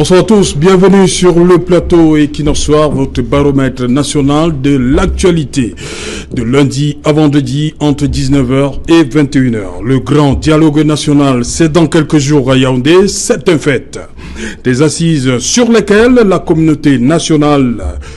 Bonsoir à tous, bienvenue sur le plateau Equinox Soir, votre baromètre national de l'actualité. De lundi à vendredi entre 19h et 21h. Le grand dialogue national, c'est dans quelques jours à Yaoundé, c'est un fait. Des assises sur lesquelles la communauté nationale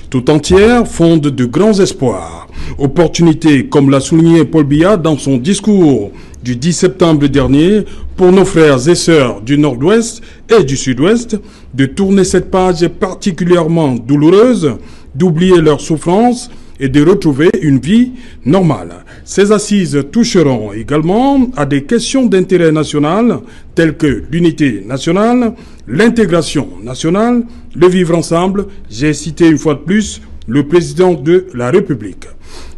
tout entière fonde de grands espoirs. Opportunité, comme l'a souligné Paul Biya dans son discours du 10 septembre dernier, pour nos frères et sœurs du Nord-Ouest et du Sud-Ouest, de tourner cette page particulièrement douloureuse, d'oublier leurs souffrances et de retrouver une vie normale. Ces assises toucheront également à des questions d'intérêt national telles que l'unité nationale, l'intégration nationale, le vivre ensemble. J'ai cité une fois de plus le président de la République.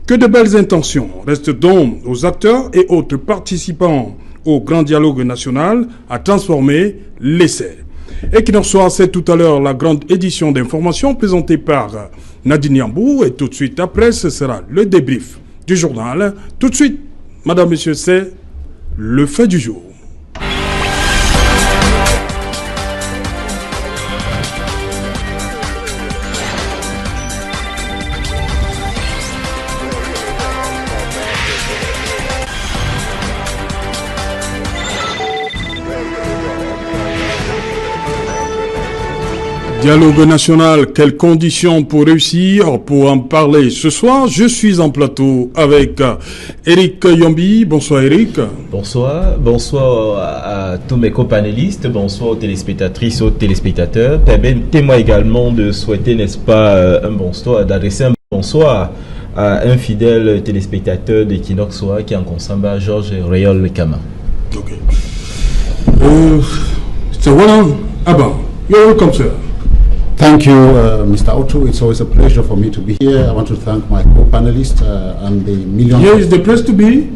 Que de belles intentions restent donc aux acteurs et autres participants au grand dialogue national à transformer l'essai. Et qui en soit, c'est tout à l'heure la grande édition d'information présentée par Nadine Yambou. Et tout de suite après, ce sera le débrief du journal. Tout de suite, madame, monsieur, c'est le fait du jour. Dialogue national, quelles conditions pour réussir? Pour en parler ce soir, je suis en plateau avec Eric Yombi. Bonsoir Eric. Bonsoir, bonsoir à tous mes copanélistes, bonsoir aux téléspectatrices, aux téléspectateurs. Permettez-moi également de souhaiter, n'est-ce pas, d'adresser un bonsoir à un fidèle téléspectateur d'Equinox Soir qui est en Consamba, Georges Réol Kama. Ok. So you're welcome, sir. Thank you, Mr. Otto. It's always a pleasure for me to be here. I want to thank my co-panelists and the millions. Here is the place to be.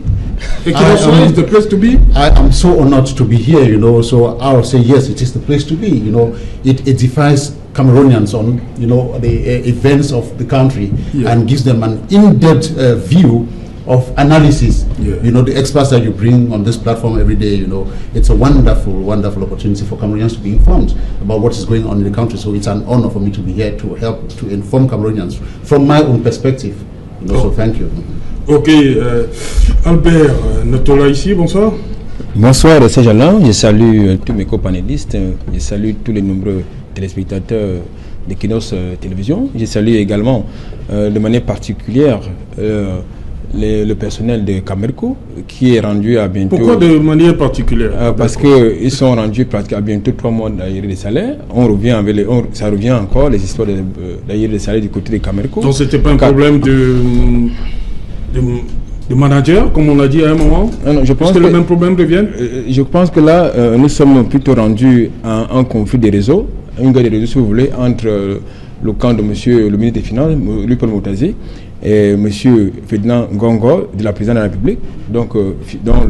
Is the place to be. I am so honored to be here, you know. So I'll say yes, it is the place to be. You know, it edifies Cameroonians on, you know, the events of the country, and gives them an in-depth view of analysis. You know, the experts that you bring on this platform every day, you know, it's a wonderful, wonderful opportunity for Cameroonians to be informed about what is going on in the country. So it's an honor for me to be here to help to inform Cameroonians from my own perspective. You know, so thank you. Ok, Albert Notola ici, bonsoir. Bonsoir, c'est Alain. Je salue tous mes copanélistes. Je salue tous les nombreux téléspectateurs d'Equinox Télévision. Je salue également de manière particulière le personnel de Camerco qui est rendu à bientôt. Pourquoi de manière particulière? Parce qu'ils sont rendus presque à bientôt 3 mois d'arriérés de salaire. On revient avec ça revient encore les histoires d'arriérés de salaire du côté de Camerco. Donc c'était pas un problème de manager, comme on l'a dit à un moment? Non, je pense que le même problème revient. Je pense que là, nous sommes plutôt rendus à un conflit des réseaux, une guerre des réseaux, si vous voulez, entre le camp de monsieur le ministre des Finances, Louis-Paul Moutazi, et M. Ferdinand Ngongo de la présidence de la République. Donc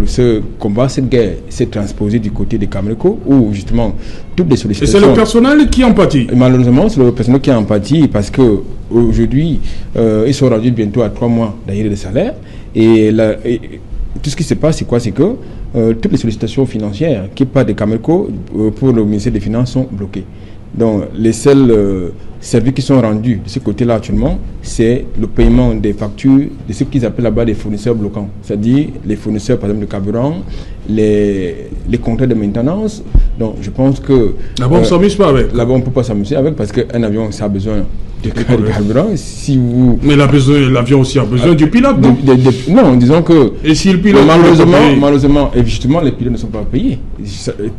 ce combat, cette guerre s'est transposée du côté des Cameroco, où justement toutes les sollicitations. Et c'est le personnel qui en pâtit? Malheureusement, c'est le personnel qui en pâtit parce qu'aujourd'hui, ils sont rendus bientôt à 3 mois d'arriérés de salaire. Et tout ce qui se passe, c'est quoi? C'est que toutes les sollicitations financières qui partent des Cameroco pour le ministère des Finances sont bloquées. Donc les seuls services qui sont rendus de ce côté-là actuellement, c'est le paiement des factures de ce qu'ils appellent là-bas des fournisseurs bloquants. C'est-à-dire les fournisseurs, par exemple, de carburant, les contrats de maintenance. Donc je pense que... Là-bas, on ne s'amuse pas avec. Là-bas, on ne peut pas s'amuser avec parce qu'un avion, ça a besoin de carburant. Si vous... Mais l'avion aussi a besoin du pilote, non? Non, disons que... Et si le pilote... Malheureusement, et justement, les pilotes ne sont pas payés.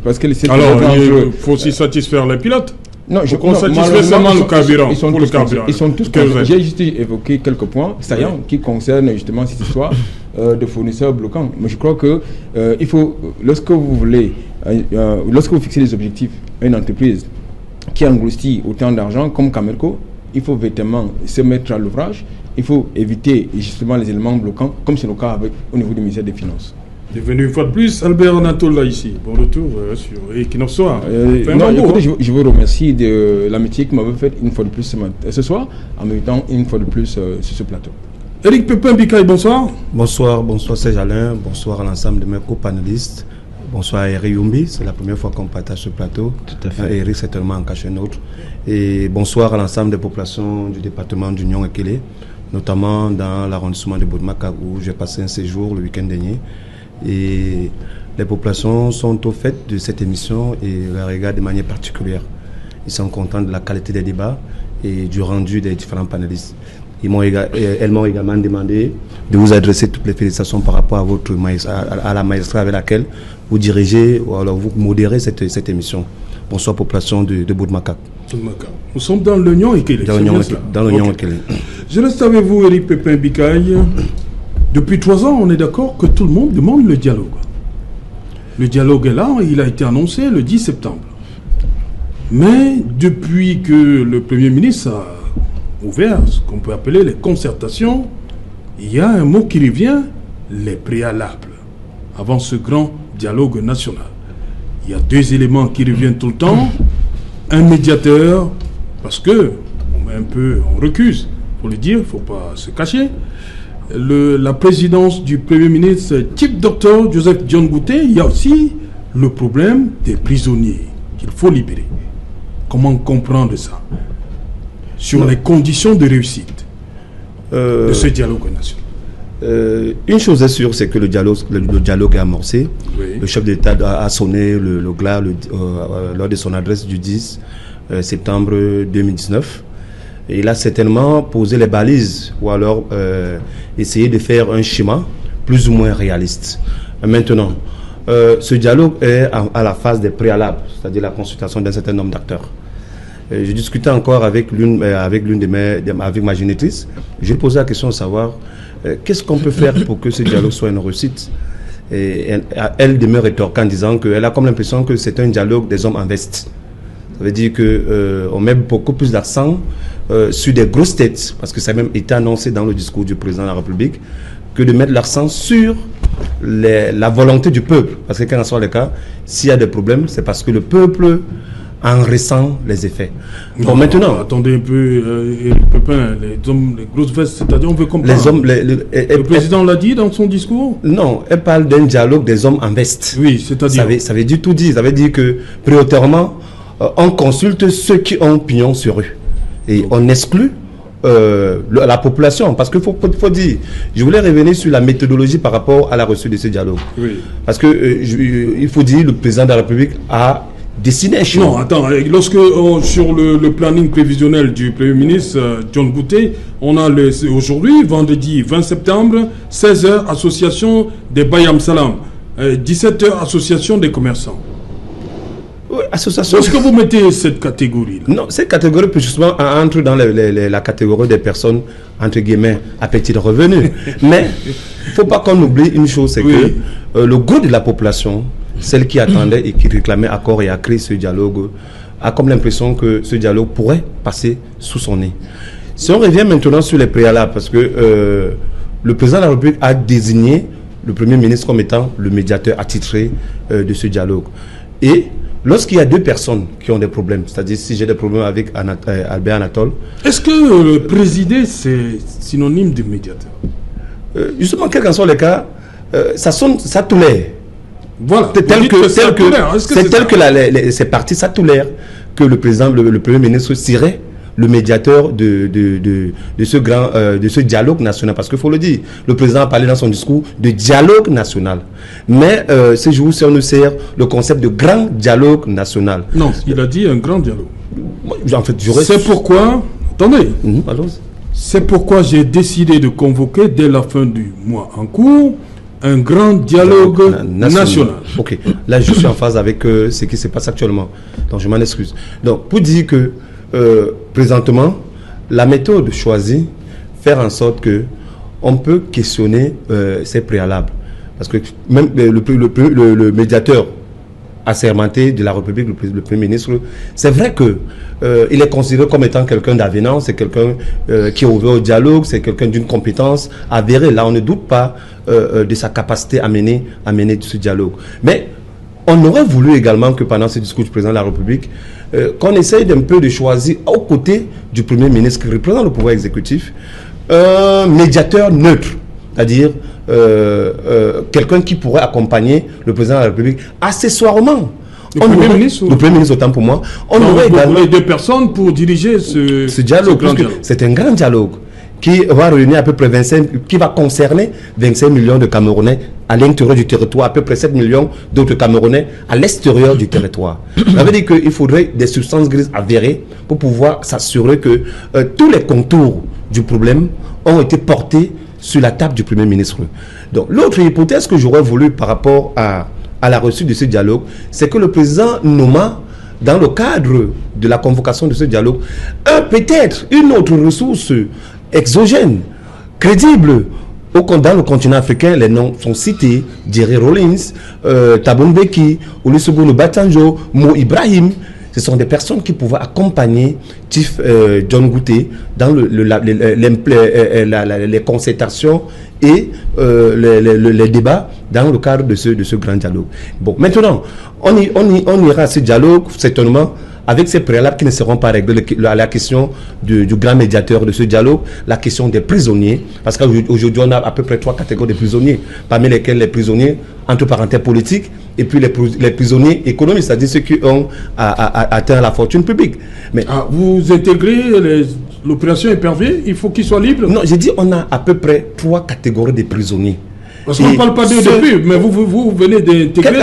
Parce que alors, il faut aussi satisfaire les pilotes. Non, je pense satisfait seulement le carburant. Ils sont tous j'ai juste évoqué quelques points saillants qui concernent justement cette histoire de fournisseurs bloquants. Mais je crois que il faut, lorsque vous fixez des objectifs à une entreprise qui engloutit autant d'argent comme Camerco, il faut véritablement se mettre à l'ouvrage. Il faut éviter justement les éléments bloquants, comme c'est le cas au niveau du ministère des Finances. Devenu une fois de plus Albert Natola ici. Bon retour sur Equinox Soir. Je vous remercie de l'amitié que m'avez faite une fois de plus ce soir, en m'invitant une fois de plus sur ce plateau. Eric Pépin Bikaï, bonsoir. Bonsoir Serge Alain, bonsoir à l'ensemble de mes co-panélistes. Bonsoir Eric Yumbi, c'est la première fois qu'on partage ce plateau. Tout à fait. Eric certainement en cache un autre. Et bonsoir à l'ensemble des populations du département d'Union Ekele, notamment dans l'arrondissement de Bodmaka où j'ai passé un séjour le week-end dernier. Et les populations sont au fait de cette émission et la regardent de manière particulière. Ils sont contents de la qualité des débats et du rendu des différents panélistes. Elles m'ont également demandé de vous adresser toutes les félicitations par rapport à votre à la maestria avec laquelle vous dirigez ou alors vous modérez cette émission. Bonsoir population de Boudmakak. Nous sommes dans l'Union Ekele. Dans l'Union Ekele. Je reste avec vous, Eric Pépin Bikaï. Depuis 3 ans, on est d'accord que tout le monde demande le dialogue. Le dialogue est là, il a été annoncé le 10 septembre. Mais depuis que le Premier ministre a ouvert ce qu'on peut appeler les concertations, il y a un mot qui revient, les préalables, avant ce grand dialogue national. Il y a 2 éléments qui reviennent tout le temps. Un médiateur, parce que on recuse, il faut le dire, il ne faut pas se cacher. La présidence du Premier ministre, type docteur Joseph John Gouté, il y a aussi le problème des prisonniers qu'il faut libérer. Comment comprendre ça sur les conditions de réussite de ce dialogue national? Une chose est sûre, c'est que le dialogue est amorcé. Oui. Le chef d'État a sonné le glas lors de son adresse du 10 septembre 2019. Et il a certainement posé les balises ou alors essayé de faire un schéma plus ou moins réaliste. Maintenant, ce dialogue est à la phase des préalables, c'est-à-dire la consultation d'un certain nombre d'acteurs. Je discutais encore avec ma génitrice. J'ai posé la question de savoir qu'est-ce qu'on peut faire pour que ce dialogue soit une réussite. Et elle demeure rétorquée en disant qu'elle a comme l'impression que c'est un dialogue des hommes en veste. Ça veut dire qu'on met beaucoup plus d'accent sur des grosses têtes, parce que ça a même été annoncé dans le discours du président de la République, que de mettre l'accent sur la volonté du peuple. Parce que, quel que soit le cas, s'il y a des problèmes, c'est parce que le peuple en ressent les effets. Bon, maintenant... Attendez un peu, Pépin, les grosses vestes, c'est-à-dire on veut comprendre. Le président l'a dit dans son discours? Non, elle parle d'un dialogue des hommes en veste. Oui, c'est-à-dire... Ça veut dire tout dire. Ça veut dire que, prioritairement, on consulte ceux qui ont pignon sur eux. Et on exclut la population. Parce qu'il faut dire, je voulais revenir sur la méthodologie par rapport à la reçue de ce dialogue. Oui. Parce que, il faut dire, le président de la République a dessiné un schéma. Non, attends, lorsque sur le planning prévisionnel du Premier ministre John Gouté, on a aujourd'hui, vendredi 20 septembre, 16h, association des Bayam Salam, 17h, association des commerçants. Oui, association. Est-ce que vous mettez cette catégorie-là? Non, cette catégorie, justement, entre dans la catégorie des personnes, entre guillemets, à petit revenu. Mais il ne faut pas qu'on oublie une chose, c'est que le gros de la population, celle qui attendait et qui réclamait à corps et à cri ce dialogue, a comme l'impression que ce dialogue pourrait passer sous son nez. Si on revient maintenant sur les préalables, parce que le président de la République a désigné le Premier ministre comme étant le médiateur attitré de ce dialogue. Et lorsqu'il y a 2 personnes qui ont des problèmes, c'est-à-dire si j'ai des problèmes avec Albert Anatole... Est-ce que présider, c'est synonyme de médiateur? Justement, quel qu'en soit le cas, ça tolère. Voilà. C'est tel que ces partis, ça tolère que le président, le Premier ministre serait le médiateur de ce dialogue national. Parce qu'il faut le dire, le président a parlé dans son discours de dialogue national. Mais ce jour, on nous sert le concept de grand dialogue national. Non, il a dit un grand dialogue. En fait, c'est pourquoi... Attendez. C'est pourquoi j'ai décidé de convoquer dès la fin du mois en cours un grand dialogue national. Ok, là je suis en phase avec ce qui se passe actuellement. Donc je m'en excuse. Donc pour dire que présentement, la méthode choisie, faire en sorte que on peut questionner ces préalables. Parce que même le médiateur assermenté de la République, le Premier ministre, c'est vrai que il est considéré comme étant quelqu'un d'avenant, c'est quelqu'un qui est ouvert au dialogue, c'est quelqu'un d'une compétence avérée. Là, on ne doute pas de sa capacité à mener ce dialogue. Mais on aurait voulu également que pendant ce discours du président de la République, qu'on essaye d'un peu de choisir aux côtés du Premier ministre qui représente le pouvoir exécutif, un médiateur neutre. c'est-à-dire quelqu'un qui pourrait accompagner le président de la République accessoirement. Le Premier ministre, autant pour moi. On aurait également les 2 personnes pour diriger ce dialogue. dialogue. C'est un grand dialogue qui va réunir à peu près 25, qui va concerner 25 millions de Camerounais à l'intérieur du territoire, à peu près 7 millions d'autres Camerounais à l'extérieur du territoire. Ça veut dire qu'il faudrait des substances grises avérées pour pouvoir s'assurer que tous les contours du problème ont été portés sur la table du Premier ministre. Donc, l'autre hypothèse que j'aurais voulu par rapport à la reçue de ce dialogue, c'est que le président nomma, dans le cadre de la convocation de ce dialogue, peut-être une autre ressource exogène, crédible. Dans le continent africain, les noms sont cités: Jerry Rawlings, Thabo Mbeki, Olusegun Obasanjo, Mo Ibrahim. Ce sont des personnes qui pouvaient accompagner Chief John Gouté dans les concertations et les débats dans le cadre de ce grand dialogue. Bon, maintenant, on ira à ce dialogue, certainement, avec ces préalables qui ne seront pas réglés, la question du grand médiateur de ce dialogue, la question des prisonniers, parce qu'aujourd'hui on a à peu près 3 catégories de prisonniers, parmi lesquels les prisonniers entre parenthèses politiques et puis les prisonniers économiques, c'est-à-dire ceux qui ont atteint la fortune publique. Mais vous intégrez l'opération Épervier, il faut qu'ils soient libres? Non, j'ai dit on a à peu près 3 catégories de prisonniers. Parce qu'on ne parle pas d'eux depuis, mais vous venez d'intégrer. Quel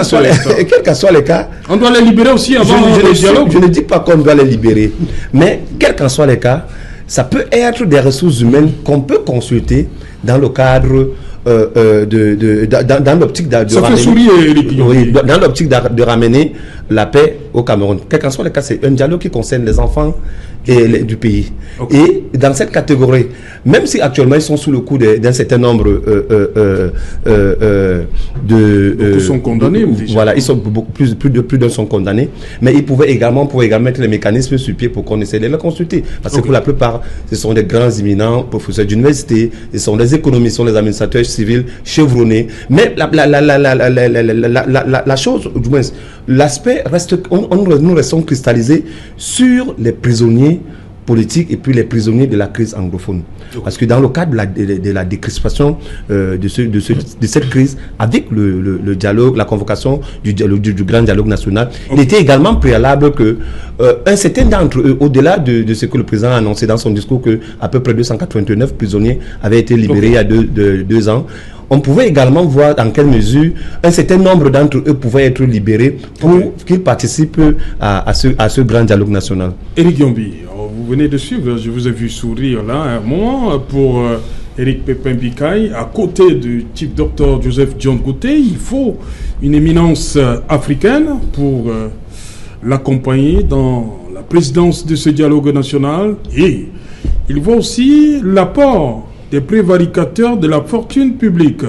que soit les cas, on doit les libérer aussi avant le dialogue. Je ne dis pas qu'on doit les libérer, mais quel qu'en soit les cas, ça peut être des ressources humaines qu'on peut consulter dans le cadre dans l'optique de ramener la paix au Cameroun. Quel qu'en soit le cas, c'est un dialogue qui concerne les enfants du pays. Okay. Et dans cette catégorie, même si actuellement ils sont sous le coup d'un certain nombre beaucoup sont condamnés. Voilà, ils sont plus d'un sont condamnés, mais ils pouvaient également mettre les mécanismes sur pied pour qu'on essaie de les consulter. Parce que pour la plupart, ce sont des grands éminents professeurs d'université, ce sont des économistes, ce sont des administrateurs civils chevronnés. Mais la chose, du moins, l'aspect reste, nous restons cristallisés sur les prisonniers politiques et puis les prisonniers de la crise anglophone. Parce que dans le cadre de la décrispation de cette crise, avec le dialogue, la convocation du grand dialogue national, il était également préalable que un certain d'entre eux, au-delà de ce que le président a annoncé dans son discours, que à peu près 289 prisonniers avaient été libérés il y a 2 ans, on pouvait également voir dans quelle mesure un certain nombre d'entre eux pouvaient être libérés pour qu'ils participent à ce grand dialogue national. Éric Yombi, vous venez de suivre, je vous ai vu sourire là un moment pour Éric Pépin Bikaï. À côté du type docteur Joseph John Gouté, il faut une éminence africaine pour l'accompagner dans la présidence de ce dialogue national, et il voit aussi l'apport des prévaricateurs de la fortune publique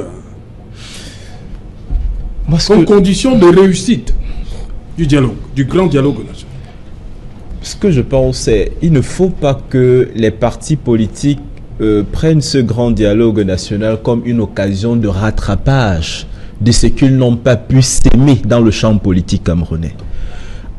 comme condition de réussite du dialogue, du grand dialogue national. Ce que je pense, c'est qu'il ne faut pas que les partis politiques prennent ce grand dialogue national comme une occasion de rattrapage de ce qu'ils n'ont pas pu s'aimer dans le champ politique camerounais.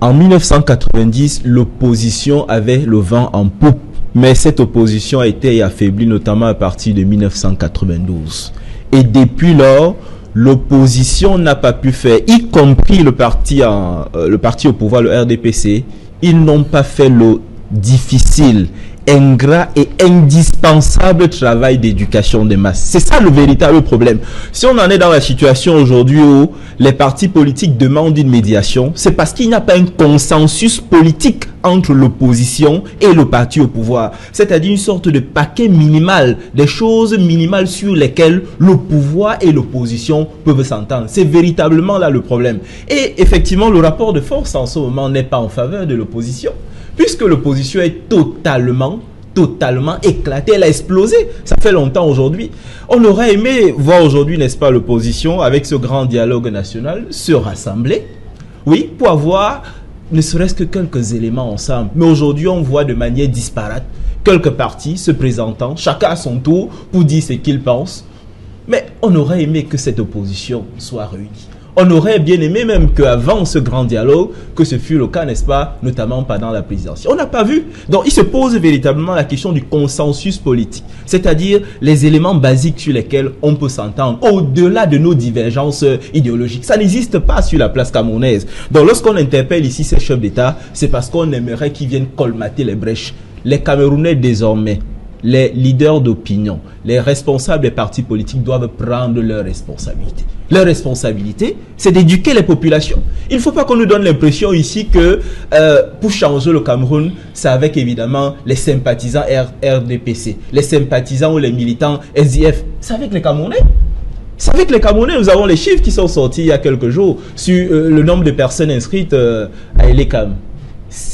En 1990, l'opposition avait le vent en poupe. Mais cette opposition a été affaiblie notamment à partir de 1992. Et depuis lors, l'opposition n'a pas pu faire, y compris le parti au pouvoir, le RDPC, ils n'ont pas fait le difficile, ingrat et indispensable travail d'éducation des masses. C'est ça le véritable problème. Si on en est dans la situation aujourd'hui où les partis politiques demandent une médiation, c'est parce qu'il n'y a pas un consensus politique entre l'opposition et le parti au pouvoir. C'est-à-dire une sorte de paquet minimal, des choses minimales sur lesquelles le pouvoir et l'opposition peuvent s'entendre. C'est véritablement là le problème. Et effectivement, le rapport de force en ce moment n'est pas en faveur de l'opposition, puisque l'opposition est totalement éclatée, elle a explosé. Ça fait longtemps aujourd'hui. On aurait aimé voir aujourd'hui, n'est-ce pas, l'opposition, avec ce grand dialogue national, se rassembler, oui, pour avoir ne serait-ce que quelques éléments ensemble. Mais aujourd'hui, on voit de manière disparate quelques partis se présentant, chacun à son tour, pour dire ce qu'il pense. Mais on aurait aimé que cette opposition soit réunie. On aurait bien aimé même qu'avant ce grand dialogue, que ce fût le cas, n'est-ce pas, notamment pendant la présidentielle. On n'a pas vu. Donc, il se pose véritablement la question du consensus politique, c'est-à-dire les éléments basiques sur lesquels on peut s'entendre, au-delà de nos divergences idéologiques. Ça n'existe pas sur la place camerounaise. Donc, lorsqu'on interpelle ici ces chefs d'État, c'est parce qu'on aimerait qu'ils viennent colmater les brèches. Les Camerounais, désormais, les leaders d'opinion, les responsables des partis politiques doivent prendre leurs responsabilités. Leur responsabilité, c'est d'éduquer les populations. Il ne faut pas qu'on nous donne l'impression ici que pour changer le Cameroun, c'est avec évidemment les sympathisants RDPC, les sympathisants ou les militants SDF. C'est avec les Camerounais. C'est avec les Camerounais, nous avons les chiffres qui sont sortis il y a quelques jours sur le nombre de personnes inscrites à Elecam.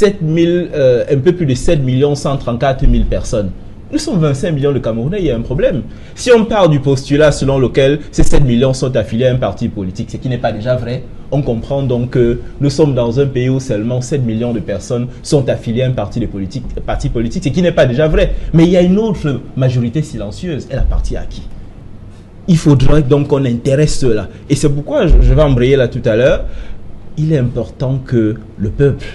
Un peu plus de 7 134 000 personnes. Nous sommes 25 millions de Camerounais, il y a un problème. Si on part du postulat selon lequel ces 7 millions sont affiliés à un parti politique, ce qui n'est pas déjà vrai, on comprend donc que nous sommes dans un pays où seulement 7 millions de personnes sont affiliées à un parti politique, ce qui n'est pas déjà vrai. Mais il y a une autre majorité silencieuse, elle appartient à qui? Il faudrait donc qu'on intéresse cela. Et c'est pourquoi, je vais embrayer là tout à l'heure, il est important que le peuple,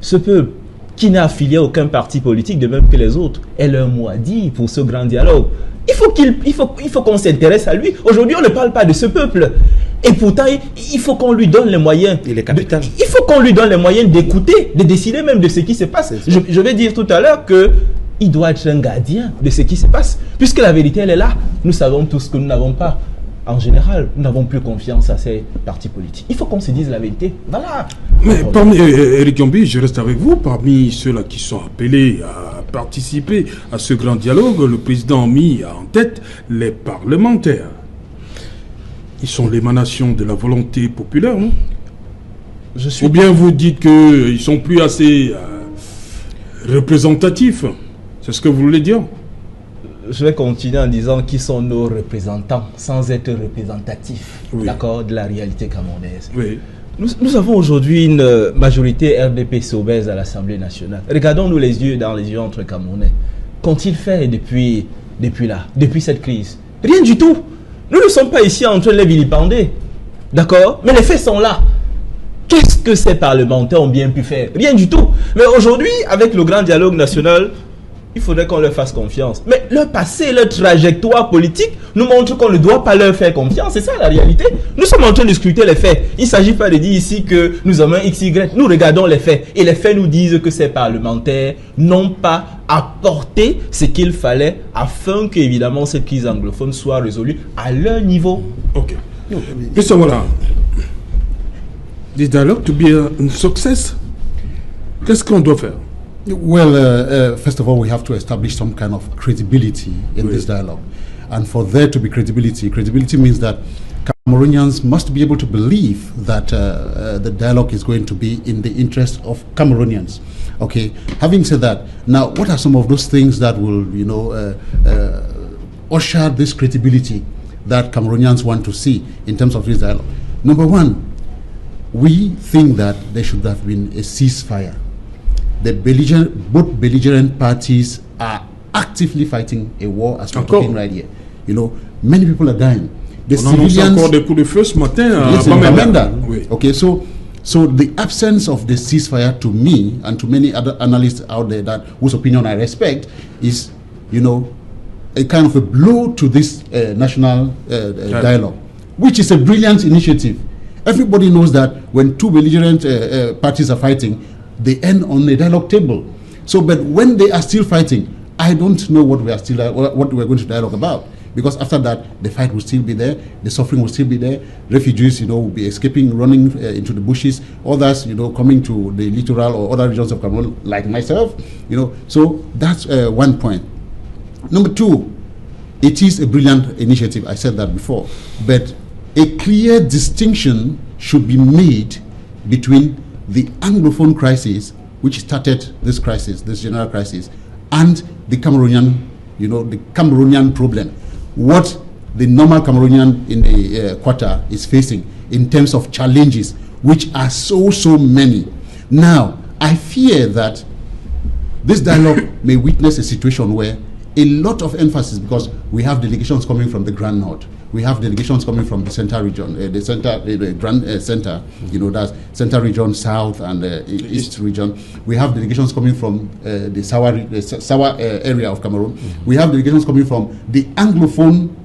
ce peuple, qui n'est affilié à aucun parti politique, de même que les autres, ait leur mot à dire pour ce grand dialogue. Il faut qu'on s'intéresse à lui. Aujourd'hui, on ne parle pas de ce peuple. Et pourtant, il faut qu'on lui donne les moyens. Il est capital. Il faut qu'on lui donne les moyens d'écouter, de décider même de ce qui se passe. Je vais dire tout à l'heure qu'il doit être un gardien de ce qui se passe. Puisque la vérité, elle est là. Nous savons tous que nous n'avons pas. En général, nous n'avons plus confiance à ces partis politiques. Il faut qu'on se dise la vérité. Voilà. Mais parmi Eric Yombi, je reste avec vous. Parmi ceux-là qui sont appelés à participer à ce grand dialogue, le président a mis en tête les parlementaires. Ils sont l'émanation de la volonté populaire, non? Ou bien vous dites qu'ils ne sont plus assez représentatifs. C'est ce que vous voulez dire? Je vais continuer en disant qui sont nos représentants sans être représentatifs, oui, d'accord, de la réalité camerounaise. Oui. Nous avons aujourd'hui une majorité RDPC obèse à l'Assemblée nationale. Regardons-nous les yeux dans les yeux entre Camerounais. Qu'ont-ils fait depuis cette crise? Rien du tout. Nous ne sommes pas ici en train de les vilipender, d'accord? Mais les faits sont là. Qu'est-ce que ces parlementaires ont bien pu faire? Rien du tout. Mais aujourd'hui, avec le grand dialogue national, il faudrait qu'on leur fasse confiance. Mais leur passé, leur trajectoire politique nous montre qu'on ne doit pas leur faire confiance. C'est ça la réalité. Nous sommes en train de scruter les faits. Il ne s'agit pas de dire ici que nous avons un XY. Nous regardons les faits. Et les faits nous disent que ces parlementaires n'ont pas apporté ce qu'il fallait afin que, évidemment, cette crise anglophone soit résolue à leur niveau. Ok. Mais ça, voilà. This dialogue to be a success. Qu'est-ce qu'on doit faire? Well, first of all, we have to establish some kind of credibility in this dialogue. And for there to be credibility means that Cameroonians must be able to believe that the dialogue is going to be in the interest of Cameroonians. Okay. Having said that, now what are some of those things that will, usher this credibility that Cameroonians want to see in terms of this dialogue? Number one, we think that there should have been a ceasefire. Both belligerent parties are actively fighting a war as we're talking right here. Many people are dying. The civilians encore des coups de feu ce matin à Bamenda. Oui. Okay, so the absence of the ceasefire, to me and to many other analysts out there whose opinion I respect, is a kind of a blow to this national dialogue, which is a brilliant initiative. Everybody knows that when two belligerent parties are fighting, they end on the dialogue table. But when they are still fighting, I don't know what we are going to dialogue about, because after that the fight will still be there, the suffering will still be there. Refugees, will be escaping, running into the bushes. Others, coming to the littoral or other regions of Cameroon, like myself. So that's one point. Number two, it is a brilliant initiative. I said that before, but a clear distinction should be made between the Anglophone crisis, which started this general crisis, and the Cameroonian, the Cameroonian problem. What the normal Cameroonian in the quarter is facing in terms of challenges, which are so many. Now, I fear that this dialogue may witness a situation where a lot of emphasis because we have delegations coming from the Grand North. We have delegations coming from the Central region, the Grand Center, that's Central region, South and East region. We have delegations coming from the Sawa area of Cameroon. We have delegations coming from the Anglophone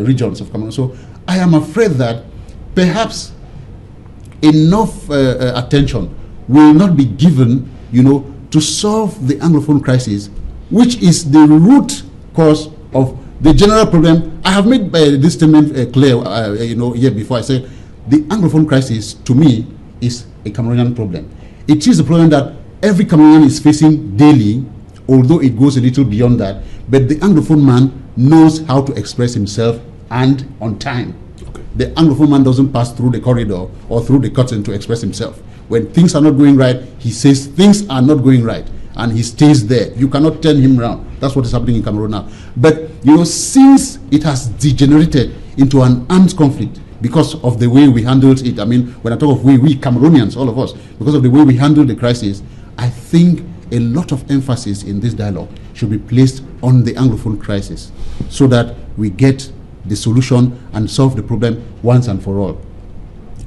regions of Cameroon. So I am afraid that perhaps enough attention will not be given, to solve the Anglophone crisis, which is the root cause of the general problem. I have made this statement clear, here before. I said the Anglophone crisis, to me, is a Cameroonian problem. It is a problem that every Cameroonian is facing daily, although it goes a little beyond that. But the Anglophone man knows how to express himself and on time. Okay. The Anglophone man doesn't pass through the corridor or through the curtain to express himself. When things are not going right, he says things are not going right, and he stays there. You cannot turn him around. That's what is happening in Cameroon now. But, since it has degenerated into an armed conflict because of the way we handled it, I mean, when I talk of we Cameroonians, all of us, because of the way we handled the crisis, I think a lot of emphasis in this dialogue should be placed on the Anglophone crisis so that we get the solution and solve the problem once and for all.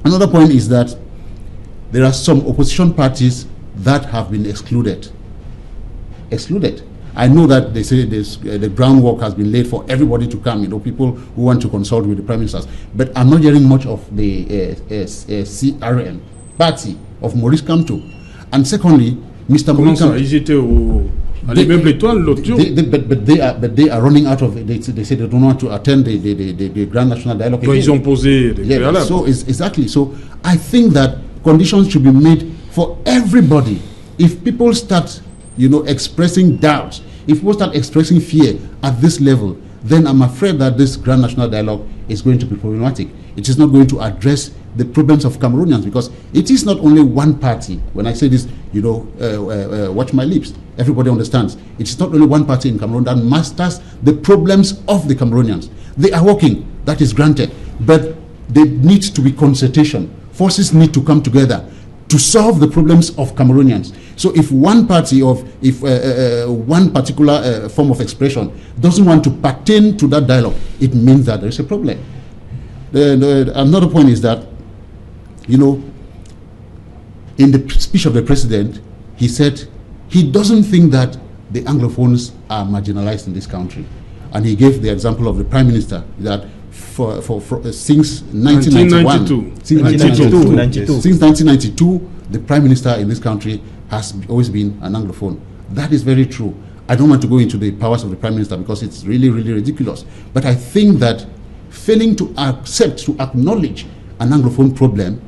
Another point is that there are some opposition parties that have been excluded. I know that they say the groundwork has been laid for everybody to come, people who want to consult with the prime ministers. But I'm not hearing much of the CRM party of Maurice Kamto. And secondly, Mr. Maurice Kamto. Ils étaient à l'immeuble Étoile l'autre jour. But they are running out of. They say they don't want to attend the Grand National Dialogue. Donc ils ont posé des préalables. So exactly. So I think that conditions should be made for everybody. If people start, expressing doubts, if people start expressing fear at this level, then I'm afraid that this Grand National Dialogue is going to be problematic. It is not going to address the problems of Cameroonians, because it is not only one party. When I say this, watch my lips. Everybody understands. It is not only one party in Cameroon that masters the problems of the Cameroonians. They are working, that is granted, but there needs to be consultation. Forces need to come together to solve the problems of Cameroonians. So if one party if one particular form of expression doesn't want to pertain to that dialogue, it means that there is a problem. Another point is that, in the speech of the president, he said he doesn't think that the Anglophones are marginalized in this country. And he gave the example of the prime minister that since 1992, since 1992, the prime minister in this country has always been an Anglophone. That is very true. I don't want to go into the powers of the prime minister because it's really, really ridiculous. But I think that failing to acknowledge an Anglophone problem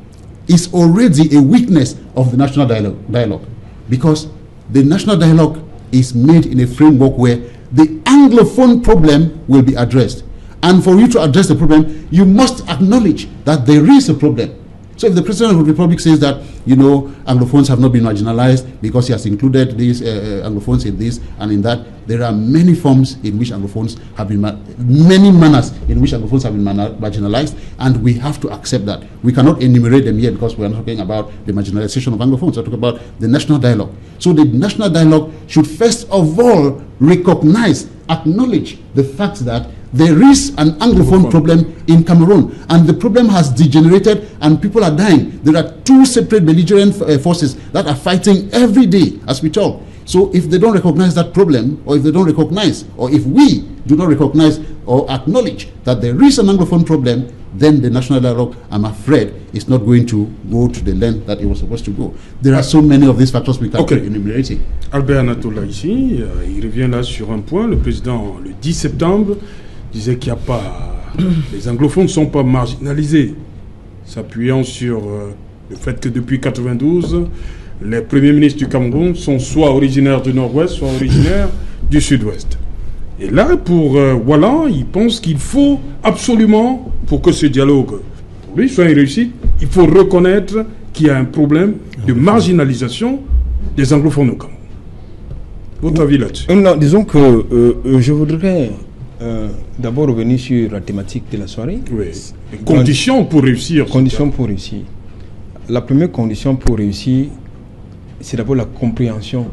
is already a weakness of the national dialogue, because the national dialogue is made in a framework where the Anglophone problem will be addressed. And for you to address the problem, you must acknowledge that there is a problem. So if the President of the Republic says that, Anglophones have not been marginalized because he has included these Anglophones in this and in that, there are many forms in which Anglophones have been, many manners in which Anglophones have been marginalized, and we have to accept that. We cannot enumerate them here because we are not talking about the marginalization of Anglophones. We're talking about the national dialogue. So the national dialogue should first of all acknowledge the fact that there is an Anglophone problem in Cameroon, and the problem has degenerated and people are dying. There are two separate belligerent forces that are fighting every day as we talk. So if they don't recognize that problem, or if they don't recognize, or if we do not recognize or acknowledge that there is an Anglophone problem, then the national dialogue, I'm afraid, is not going to go to the length that it was supposed to go. There are so many of these factors we can enumerate. Albert Anatola ici, il revient là sur un point. Le président, le 10 septembre, disait qu'il n'y a pas... les anglophones ne sont pas marginalisés, s'appuyant sur le fait que depuis 1992, les premiers ministres du Cameroun sont soit originaires du Nord-Ouest, soit originaires du Sud-Ouest. Et là, pour Wallan, il pense qu'il faut absolument, pour que ce dialogue, pour lui, soit une réussite, il faut reconnaître qu'il y a un problème de marginalisation des anglophones au Cameroun. Votre avis là-dessus? Non, disons que je voudrais d'abord revenir sur la thématique de la soirée. Oui. Conditions pour réussir. Conditions pour réussir. La première condition pour réussir, c'est d'abord la compréhension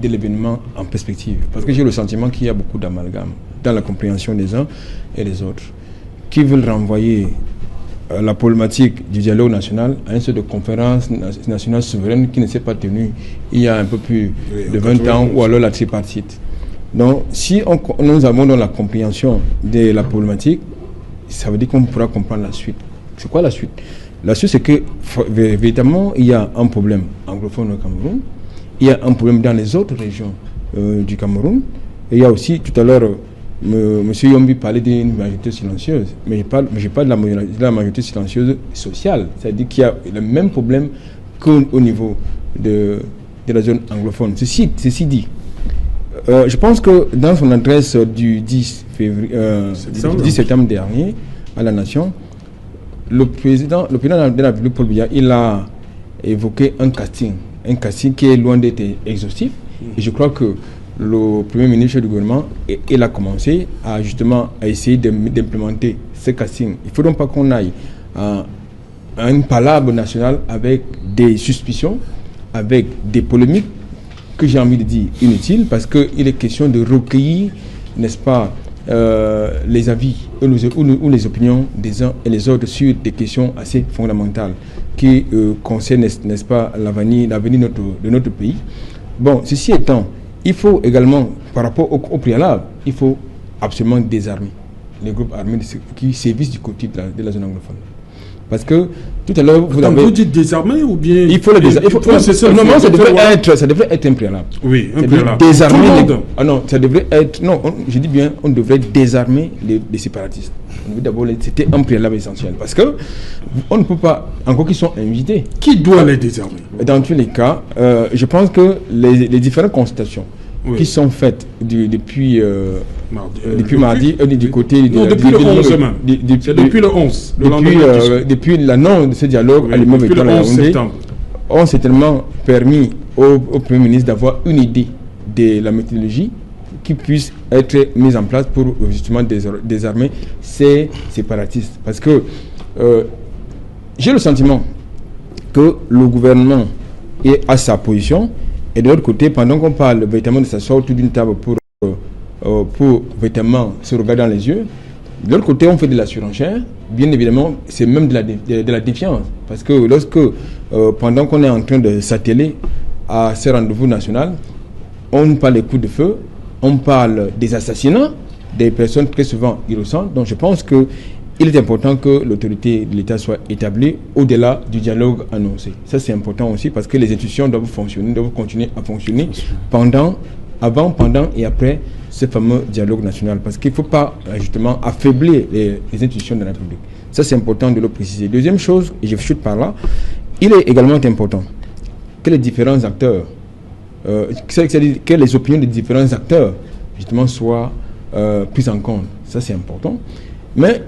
de l'événement en perspective. Parce que j'ai le sentiment qu'il y a beaucoup d'amalgame dans la compréhension des uns et des autres, qui veulent renvoyer la problématique du dialogue national à une sorte de conférence nationale souveraine qui ne s'est pas tenue il y a un peu plus de 20 ans, ou alors la tripartite. Donc, si nous avons dans la compréhension de la problématique, ça veut dire qu'on pourra comprendre la suite. C'est quoi la suite? La suite, c'est que véritablement, il y a un problème anglophone au Cameroun, il y a un problème dans les autres régions du Cameroun, et il y a aussi, tout à l'heure, M. Yombi parlait d'une majorité silencieuse, mais je parle de la majorité silencieuse sociale, c'est-à-dire qu'il y a le même problème qu'au niveau de la zone anglophone. Ceci dit, je pense que dans son adresse du 10 septembre dernier à la Nation, le président de la République, Paul Biya, il a évoqué un casting qui est loin d'être exhaustif, et je crois que le Premier ministre du gouvernement, il a commencé à essayer d'implémenter ce casting. Il ne faut donc pas qu'on aille à une palabre nationale avec des suspicions, avec des polémiques que j'ai envie de dire inutiles, parce qu'il est question de recueillir, n'est-ce pas, les avis ou les opinions des uns et les autres sur des questions assez fondamentales qui concernent, n'est-ce pas, l'avenir de notre pays. Bon, ceci étant, il faut également, par rapport au préalable, il faut absolument désarmer les groupes armés qui sévissent du côté de la zone anglophone. Parce que tout à l'heure, vous dites désarmer ou bien... Il faut le désarmer. Normalement, ça devrait être un préalable. Oui, un préalable. Désarmer ça devrait être... Non, je dis bien, on devrait désarmer les séparatistes. D'abord, c'était un préalable essentiel. Parce que on ne peut pas... Encore qu'ils sont invités. Qui doit les désarmer? Dans tous les cas, je pense que les différentes constatations qui sont faites depuis mardi, du côté... Non, depuis le 11 même. C'est depuis le 11. Depuis l'annonce de ce dialogue à l'immeuble depuis le 11 septembre. On s'est tellement permis au Premier ministre d'avoir une idée de la méthodologie qui puisse être mise en place pour justement désarmer ces séparatistes. Parce que j'ai le sentiment que le gouvernement est à sa position, et de l'autre côté, pendant qu'on parle véritablement de s'asseoir autour d'une table pour véritablement se regarder dans les yeux, de l'autre côté, on fait de la surenchère. Bien évidemment, c'est même de la défiance. Parce que lorsque, pendant qu'on est en train de s'atteler à ces rendez-vous nationaux, on parle des coups de feu, on parle des assassinats, des personnes très souvent innocentes. Donc je pense qu'il est important que l'autorité de l'État soit établie au-delà du dialogue annoncé. Ça, c'est important aussi parce que les institutions doivent fonctionner, doivent continuer à fonctionner avant, pendant et après ce fameux dialogue national. Parce qu'il ne faut pas justement affaiblir les institutions de la République. Ça, c'est important de le préciser. Deuxième chose, et je chute par là, il est également important que les différents acteurs, que les opinions des différents acteurs justement soient prises en compte. Ça, c'est important. Mais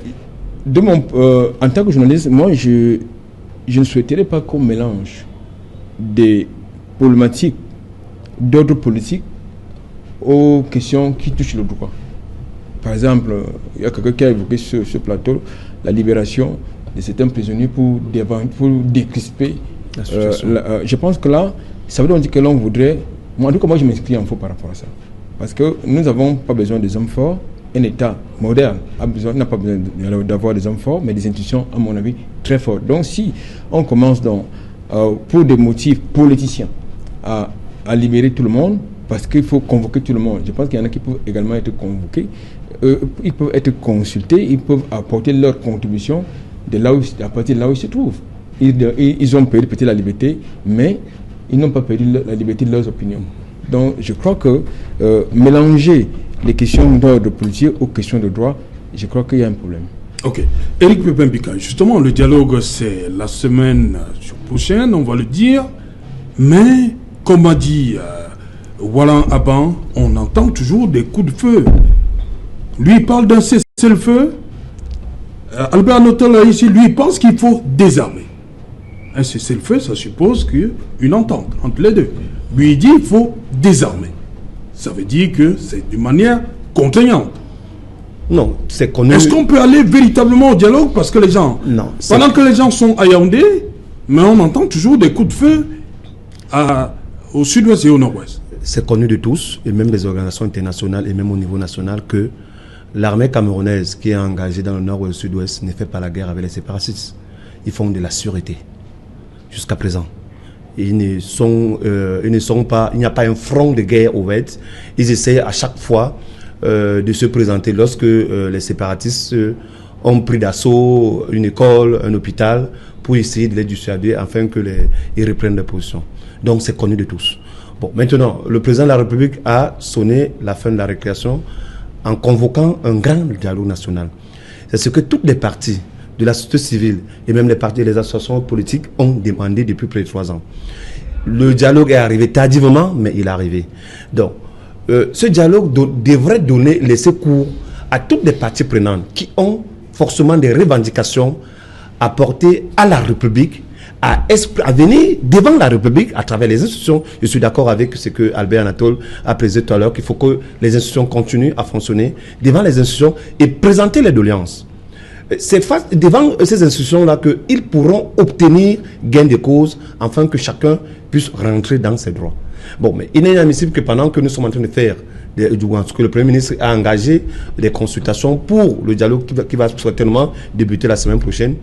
en tant que journaliste, moi, je ne souhaiterais pas qu'on mélange des problématiques d'ordre politique aux questions qui touchent le droit. Par exemple, il y a quelqu'un qui a évoqué sur ce plateau la libération de certains prisonniers pour décrisper la situation. Je pense que là, ça veut dire que l'on voudrait... Moi, en tout cas, moi, je m'inscris en faux par rapport à ça. Parce que nous n'avons pas besoin des hommes forts. Un État moderne n'a pas besoin d'avoir des hommes forts, mais des institutions, à mon avis, très fortes. Donc, si on commence pour des motifs politiciens à libérer tout le monde, parce qu'il faut convoquer tout le monde, je pense qu'il y en a qui peuvent également être convoqués, ils peuvent être consultés, ils peuvent apporter leur contribution à partir de là où ils se trouvent. Ils ont perdu peut-être la liberté, mais ils n'ont pas perdu la liberté de leurs opinions. Donc, je crois que mélanger les questions d'ordre politique aux questions de droit, je crois qu'il y a un problème. Ok. Éric Pepin-Bika, justement, le dialogue, c'est la semaine prochaine, on va le dire. Mais, comme a dit Wallan Aban, on entend toujours des coups de feu. Lui, il parle d'un cessez-le-feu. Albert Notel, ici, lui, pense qu'il faut désarmer. Un cessez-le-feu, ça suppose une entente entre les deux. Lui, il dit qu'il faut désarmer. Ça veut dire que c'est d'une manière contraignante. Non, c'est connu. Est-ce qu'on peut aller véritablement au dialogue parce que les gens... Non. Pendant que les gens sont à Yaoundé, mais on entend toujours des coups de feu au sud-ouest et au nord-ouest. c'est connu de tous, et même des organisations internationales, et même au niveau national, que l'armée camerounaise qui est engagée dans le nord ou le sud-ouest ne fait pas la guerre avec les séparatistes. Ils font de la sûreté, jusqu'à présent. Ils ne sont pas, il n'y a pas un front de guerre ouvert. Ils essaient à chaque fois de se présenter lorsque les séparatistes ont pris d'assaut une école, un hôpital, pour essayer de les dissuader afin qu'ils reprennent leur position. Donc c'est connu de tous. Bon, maintenant, le président de la République a sonné la fin de la récréation en convoquant un grand dialogue national. C'est ce que toutes les parties de la société civile et même les partis et les associations politiques ont demandé depuis près de 3 ans. Le dialogue est arrivé tardivement, mais il est arrivé. Donc, ce dialogue devrait laisser cours à toutes les parties prenantes qui ont forcément des revendications à porter à la République, à venir devant la République à travers les institutions. Je suis d'accord avec ce que Albert Anatole a précisé tout à l'heure, qu'il faut que les institutions continuent à fonctionner devant les institutions et présenter les doléances. C'est devant ces institutions-là qu'ils pourront obtenir gain de cause afin que chacun puisse rentrer dans ses droits. Bon, mais il est inadmissible que pendant que nous sommes en train de faire, que le Premier ministre a engagé des consultations pour le dialogue qui va certainement débuter la semaine prochaine,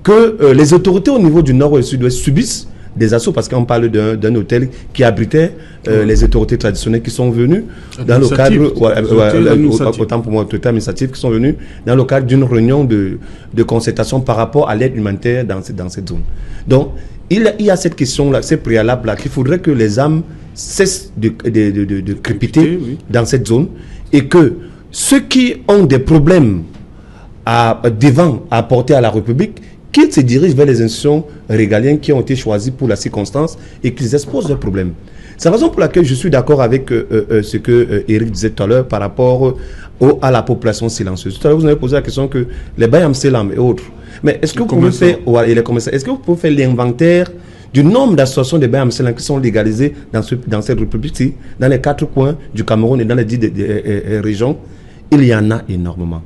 que les autorités au niveau du nord et du sud-ouest subissent des assauts, parce qu'on parle d'un hôtel qui abritait les autorités traditionnelles qui sont venues dans le cadre, autant pour moi, autorités administratives qui sont venues dans le cadre d'une réunion de concertation par rapport à l'aide humanitaire dans cette zone. Donc, il y a cette question-là, ces préalables-là, qu'il faudrait que les âmes cessent de crépiter dans cette zone, et que ceux qui ont des problèmes à apporter à la République, qu'ils se dirigent vers les institutions régaliennes qui ont été choisies pour la circonstance et qu'ils exposent leurs problèmes. C'est la raison pour laquelle je suis d'accord avec ce que Eric disait tout à l'heure par rapport à la population silencieuse. Tout à l'heure, vous avez posé la question que les Bayam Selam et autres. Mais est-ce que vous pouvez faire, est-ce que vous pouvez faire l'inventaire du nombre d'associations de Bayam Selam qui sont légalisées dans cette république-ci, dans les 4 coins du Cameroun et dans les 10 régions? Il y en a énormément.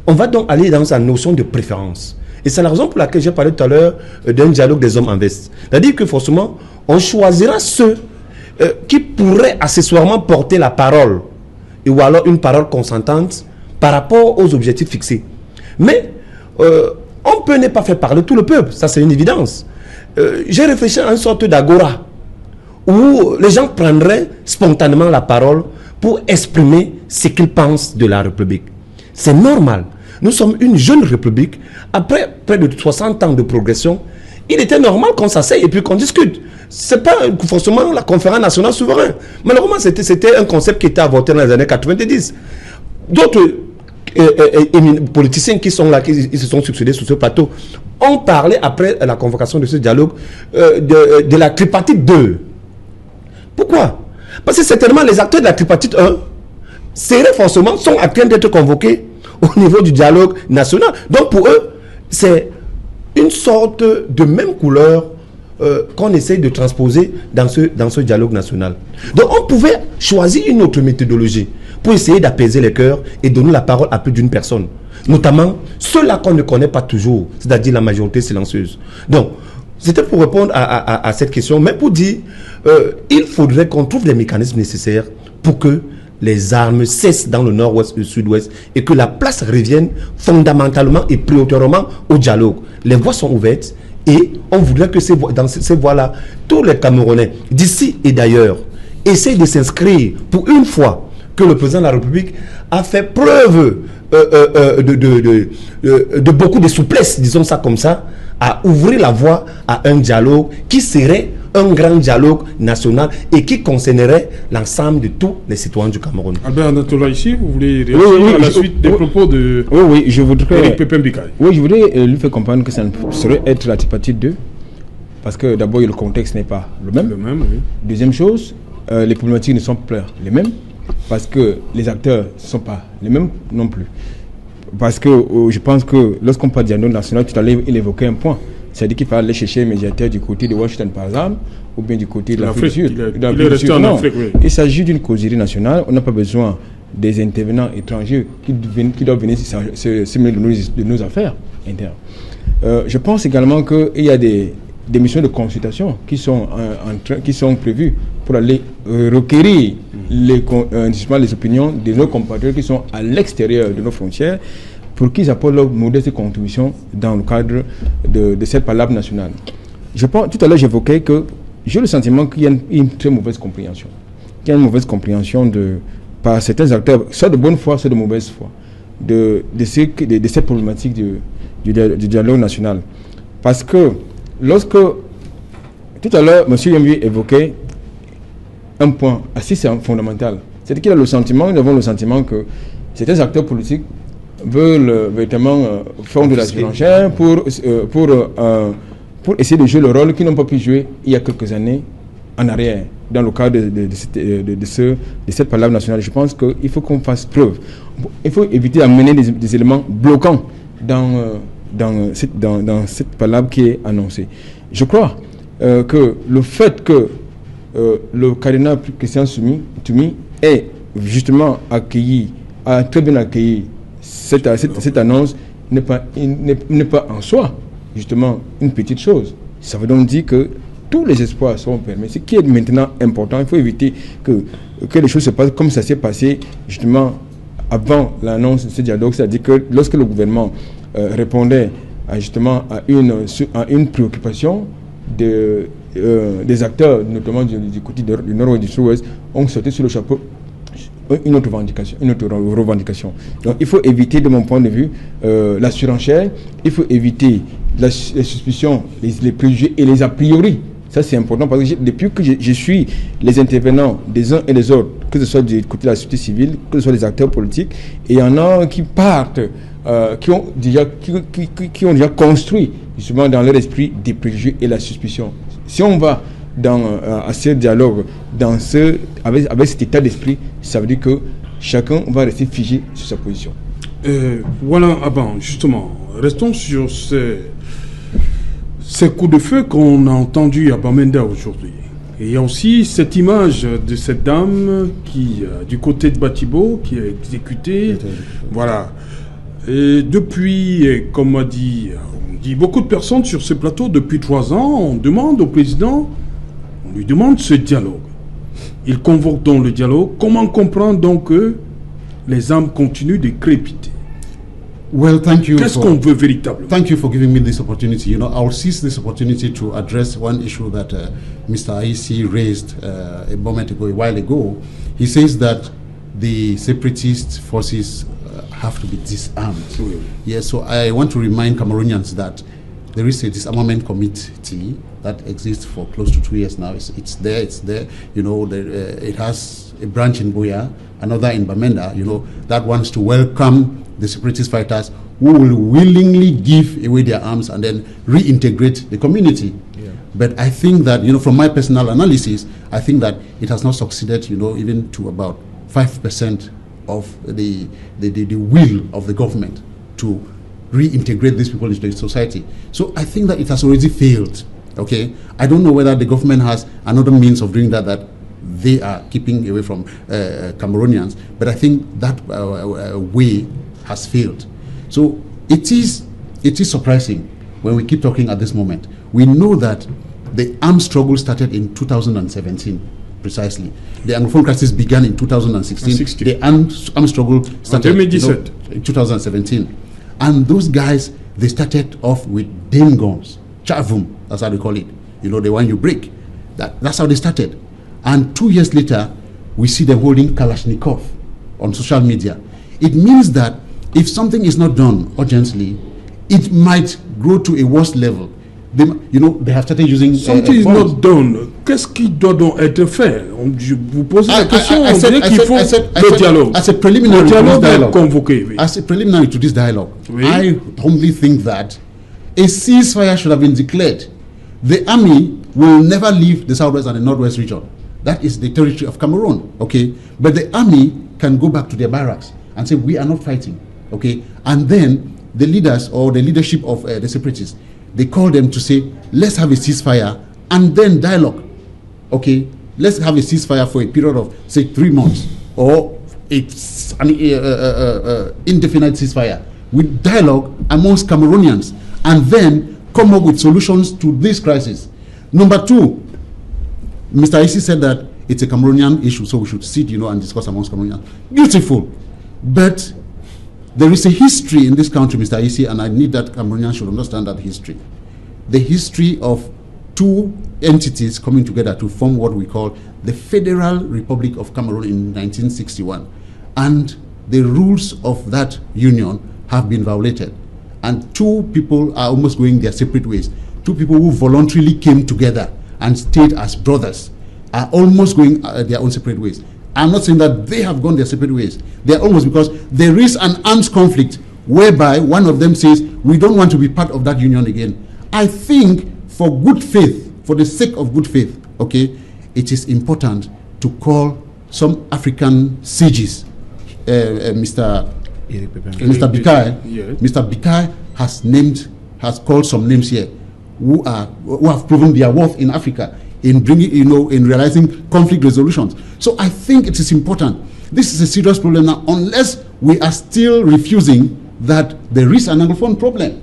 On va donc aller dans sa notion de préférence. Et c'est la raison pour laquelle j'ai parlé tout à l'heure d'un dialogue des hommes en veste. C'est-à-dire que forcément, on choisira ceux qui pourraient accessoirement porter la parole, ou alors une parole consentante par rapport aux objectifs fixés. Mais on peut ne pas faire parler tout le peuple, ça c'est une évidence. J'ai réfléchi à une sorte d'agora, où les gens prendraient spontanément la parole pour exprimer ce qu'ils pensent de la République. C'est normal. Nous sommes une jeune république. Après près de 60 ans de progression, il était normal qu'on s'asseye et puis qu'on discute. Ce n'est pas forcément la conférence nationale souveraine. Malheureusement, c'était un concept qui était avorté dans les années 90. D'autres politiciens qui sont là, qui se sont succédés sur ce plateau, ont parlé après la convocation de ce dialogue de la tripartite 2. Pourquoi? Parce que certainement les acteurs de la tripartite 1 sont en train d'être convoqués au niveau du dialogue national. Donc pour eux, c'est une sorte de même couleur qu'on essaye de transposer dans ce dialogue national. Donc on pouvait choisir une autre méthodologie pour essayer d'apaiser les cœurs et donner la parole à plus d'une personne. Notamment ceux-là qu'on ne connaît pas toujours, c'est-à-dire la majorité silencieuse. Donc, c'était pour répondre à cette question, mais pour dire, il faudrait qu'on trouve les mécanismes nécessaires pour que les armes cessent dans le nord-ouest et le sud-ouest et que la place revienne fondamentalement et prioritairement au dialogue. Les voies sont ouvertes et on voudrait que dans ces voies-là, tous les Camerounais, d'ici et d'ailleurs, essayent de s'inscrire pour une fois que le président de la République a fait preuve de beaucoup de souplesse, disons ça comme ça, à ouvrir la voie à un dialogue qui serait un grand dialogue national et qui concernerait l'ensemble de tous les citoyens du Cameroun. Albert Anatola, ici, vous voulez réagir à la suite des propos de je voudrais, Eric Pépin Bikaï. Oui, je voudrais lui faire comprendre que ça ne saurait être la tripartite 2, parce que d'abord, le contexte n'est pas le même. Oui. Deuxième chose, les problématiques ne sont pas les mêmes, parce que les acteurs ne sont pas les mêmes non plus. Parce que je pense que lorsqu'on parle de dialogue national, tout à l'heure, il évoquait un point. C'est-à-dire qu'il fallait aller chercher un médiateur du côté de Washington, par exemple, ou bien du côté de l'Afrique du Sud. Il est resté en Afrique, oui. Il s'agit d'une causerie nationale. On n'a pas besoin des intervenants étrangers qui doivent venir se mêler de nos affaires internes. Je pense également qu'il y a des des missions de consultation qui sont qui sont prévues pour aller requérir les opinions de nos compatriotes qui sont à l'extérieur de nos frontières, pour qu'ils apportent leur modeste contribution dans le cadre de cette palabre nationale. Je pense, tout à l'heure, j'évoquais que j'ai le sentiment qu'il y a une très mauvaise compréhension. Qu'il y a une mauvaise compréhension par certains acteurs, soit de bonne foi, soit de mauvaise foi, de cette problématique du dialogue national. Parce que lorsque, tout à l'heure, M. Yambi évoquait un point assez fondamental, c'est-à-dire qu'il a le sentiment, nous avons le sentiment que certains acteurs politiques veulent véritablement faire de la surenchère pour essayer de jouer le rôle qu'ils n'ont pas pu jouer il y a quelques années en arrière, dans le cadre de cette palabre nationale. Je pense qu'il faut qu'on fasse preuve. Il faut éviter d'amener des éléments bloquants dans cette palabre qui est annoncée. Je crois que le fait que le cardinal Christian Tumi ait justement a très bien accueilli cette annonce n'est pas en soi justement une petite chose. Ça veut donc dire que tous les espoirs sont permis. Ce qui est maintenant important, il faut éviter que les choses se passent comme ça s'est passé justement avant l'annonce de ce dialogue, c'est-à-dire que lorsque le gouvernement répondait justement à une préoccupation des acteurs, notamment du côté du nord et du sud-ouest, on sortait sur le chapeau une autre revendication. Donc il faut éviter, de mon point de vue, la surenchère, il faut éviter les suspicions, les préjugés et les a priori. Ça c'est important parce que depuis que je suis les intervenants des uns et des autres, que ce soit du côté de la société civile, que ce soit des acteurs politiques, et il y en a qui partent, qui ont déjà construit justement dans leur esprit des préjugés et la suspicion. Si on va à ce dialogue, avec cet état d'esprit, ça veut dire que chacun va rester figé sur sa position. Voilà, justement, restons sur ces coups de feu qu'on a entendus à Bamenda aujourd'hui. Et il y a aussi cette image de cette dame qui, du côté de Batibo, qui est exécutée. Voilà. Et depuis, comme on dit beaucoup de personnes sur ce plateau, depuis 3 ans, on demande au président, on lui demande ce dialogue. Il convoque donc le dialogue. Comment comprendre donc que les âmes continuent de crépiter? Well, thank you. Qu'est-ce qu'on veut véritablement? Thank you for giving me this opportunity. I'll seize this opportunity to address one issue that Mr. Aisi raised a while ago. He says that the separatist forces have to be disarmed. Yes, so I want to remind Cameroonians that there is a disarmament committee that exists for close to 2 years now. It's there. It has a branch in Buea, another in Bamenda, that wants to welcome the separatist fighters who will willingly give away their arms and then reintegrate the community. Yeah. But I think that, from my personal analysis, I think that it has not succeeded, even to about 5% of the will of the government to reintegrate these people into the society. So I think that it has already failed. Okay, I don't know whether the government has another means of doing that they are keeping away from Cameroonians, but I think that way has failed. So it is surprising when we keep talking at this moment. We know that the armed struggle started in 2017, precisely. The Anglophone crisis began in 2016. The armed struggle started in 2017. And those guys, they started off with Dane guns, Chavum, that's how they call it. The one you break. That's how they started. And 2 years later, we see them holding Kalashnikov on social media. It means that if something is not done urgently, it might grow to a worse level. They have started using... Something is not done. Qu'est-ce qui doit donc être fait? Vous posez la question, on dirait qu'il faut le dialogue. As a preliminary le dialogue to this dialogue, convoqué, oui. As a preliminary to this dialogue, oui. I humbly think that a ceasefire should have been declared. The army will never leave the southwest and the northwest region. That is the territory of Cameroon, okay? But the army can go back to their barracks and say, we are not fighting, okay? And then the leaders or the leadership of the separatists, they call them to say, let's have a ceasefire and then dialogue, okay? Let's have a ceasefire for a period of, say, 3 months or an indefinite ceasefire with dialogue amongst Cameroonians, and then come up with solutions to this crisis. Number two, Mr. Isi said that it's a Cameroonian issue, so we should sit, and discuss amongst Cameroonians. Beautiful. But there is a history in this country, Mr. Isi, and I need that Cameroonians should understand that history. The history of two entities coming together to form what we call the Federal Republic of Cameroon in 1961. And the rules of that union have been violated. And two people are almost going their separate ways. Two people who voluntarily came together and stayed as brothers are almost going their own separate ways. I'm not saying that they have gone their separate ways. They're almost, because there is an arms conflict whereby one of them says, we don't want to be part of that union again. I think for good faith, for the sake of good faith, okay, it is important to call some African sages, Mr. Bikai. Yes. Mr. Bikai has called some names here who have proven their worth in Africa in bringing, in realizing conflict resolutions. So I think it is important. This is a serious problem now, unless we are still refusing that there is an Anglophone problem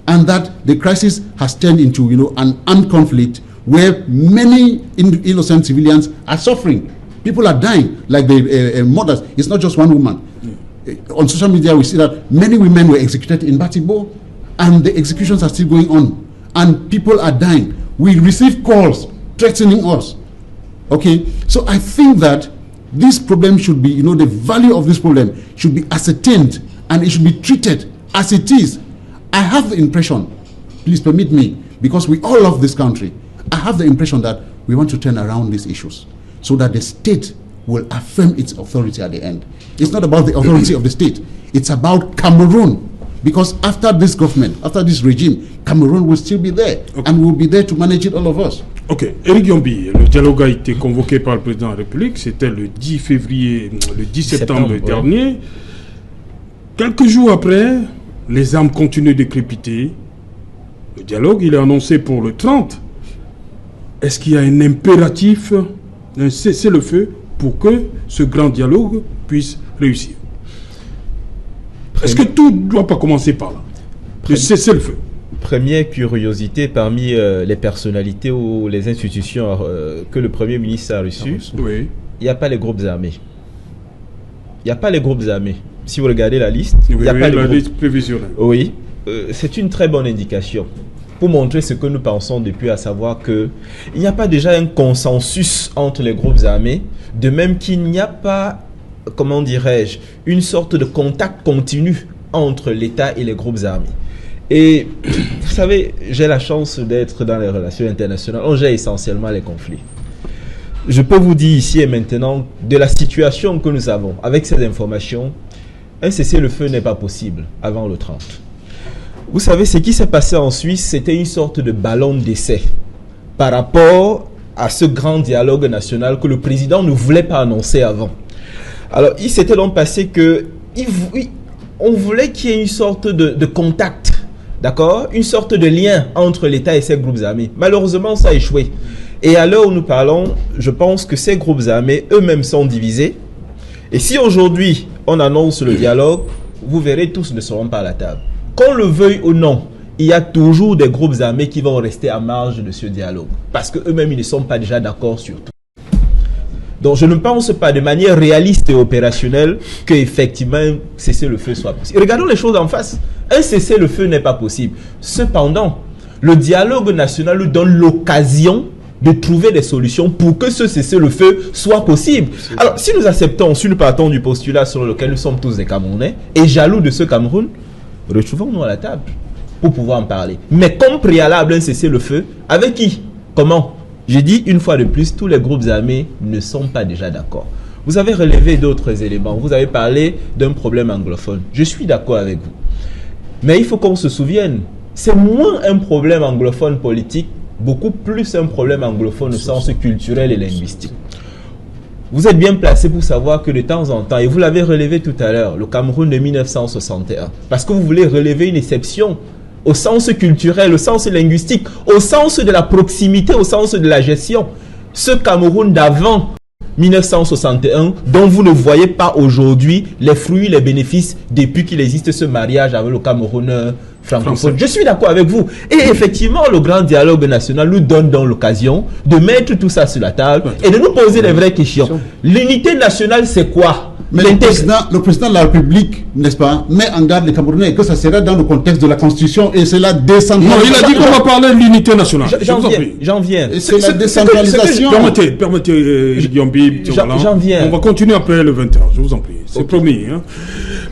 and that the crisis has turned into, an armed conflict where many innocent civilians are suffering. People are dying, like the mothers. It's not just one woman. On social media, we see that many women were executed in Batibo, and the executions are still going on, and people are dying. We receive calls threatening us. Okay, so I think that this problem should be, the value of this problem should be ascertained, and it should be treated as it is. I have the impression, please permit me, because we all love this country, I have the impression that we want to turn around these issues so that the state will affirm its authority at the end. It's not about the authority of the state. It's about Cameroon. Because after this government, after this regime, Cameroon will still be there. Okay. And we'll be there to manage it, all of us. Ok. Éric Yombi, le dialogue a été convoqué par le président de la République. C'était le 10 septembre dernier. Ouais. Quelques jours après, les armes continuent de crépiter. Le dialogue, il est annoncé pour le 30. Est-ce qu'il y a un impératif, un cessez-le-feu pour que ce grand dialogue puisse réussir? Est-ce que tout ne doit pas commencer par là? Le cessez-le-feu. Première curiosité parmi les personnalités ou les institutions que le Premier ministre a reçues, oui. Il n'y a pas les groupes armés. Il n'y a pas les groupes armés. Si vous regardez la liste, oui, il n'y a pas les groupes. Liste prévisionnelle. Oui, c'est une très bonne indication pour montrer ce que nous pensons depuis, à savoir qu'il n'y a pas déjà un consensus entre les groupes armés, de même qu'il n'y a pas, comment dirais-je, une sorte de contact continu entre l'État et les groupes armés. Et vous savez, j'ai la chance d'être dans les relations internationales. On gère essentiellement les conflits. Je peux vous dire ici et maintenant, de la situation que nous avons, avec ces informations, un cessez-le-feu n'est pas possible avant le 30. Vous savez, ce qui s'est passé en Suisse, c'était une sorte de ballon d'essai par rapport à ce grand dialogue national que le président ne voulait pas annoncer avant. Alors, il s'était donc passé que on voulait qu'il y ait une sorte de contact, d'accord, une sorte de lien entre l'État et ses groupes armés. Malheureusement, ça a échoué. Et à l'heure où nous parlons, je pense que ces groupes armés eux-mêmes sont divisés. Et si aujourd'hui on annonce le dialogue, vous verrez, tous ne seront pas à la table. Qu'on le veuille ou non, il y a toujours des groupes armés qui vont rester à marge de ce dialogue. Parce qu'eux-mêmes, ils ne sont pas déjà d'accord sur tout. Donc je ne pense pas de manière réaliste et opérationnelle qu'effectivement cessez-le-feu soit possible. Regardons les choses en face. Un cessez-le-feu n'est pas possible. Cependant, le dialogue national nous donne l'occasion de trouver des solutions pour que ce cessez-le-feu soit possible. Alors, si nous acceptons, si nous partons du postulat sur lequel nous sommes tous des Camerounais et jaloux de ce Cameroun, retrouvons-nous à la table pour pouvoir en parler. Mais comme préalable, un cessez-le-feu, avec qui? Comment? J'ai dit une fois de plus, tous les groupes armés ne sont pas déjà d'accord. Vous avez relevé d'autres éléments. Vous avez parlé d'un problème anglophone. Je suis d'accord avec vous. Mais il faut qu'on se souvienne, c'est moins un problème anglophone politique, beaucoup plus un problème anglophone au sens culturel et linguistique. Vous êtes bien placé pour savoir que de temps en temps, et vous l'avez relevé tout à l'heure, le Cameroun de 1961, parce que vous voulez relever une exception au sens culturel, au sens linguistique, au sens de la proximité, au sens de la gestion. Ce Cameroun d'avant 1961 dont vous ne voyez pas aujourd'hui les fruits, les bénéfices depuis qu'il existe ce mariage avec le Cameroun francophone. Je suis d'accord avec vous. Et effectivement, le grand dialogue national nous donne donc l'occasion de mettre tout ça sur la table et de nous poser les vraies questions. L'unité nationale, c'est quoi? Mais le président de la République, n'est-ce pas, met en garde les Camerounais que ça sera dans le contexte de la Constitution et c'est la décentralisation. Non, il a dit qu'on va parler de l'unité nationale. J'en viens. C'est la décentralisation. Permettez, Guillaume Bib, j'en viens. On va continuer après le 20h, je vous en prie. C'est promis. Hein.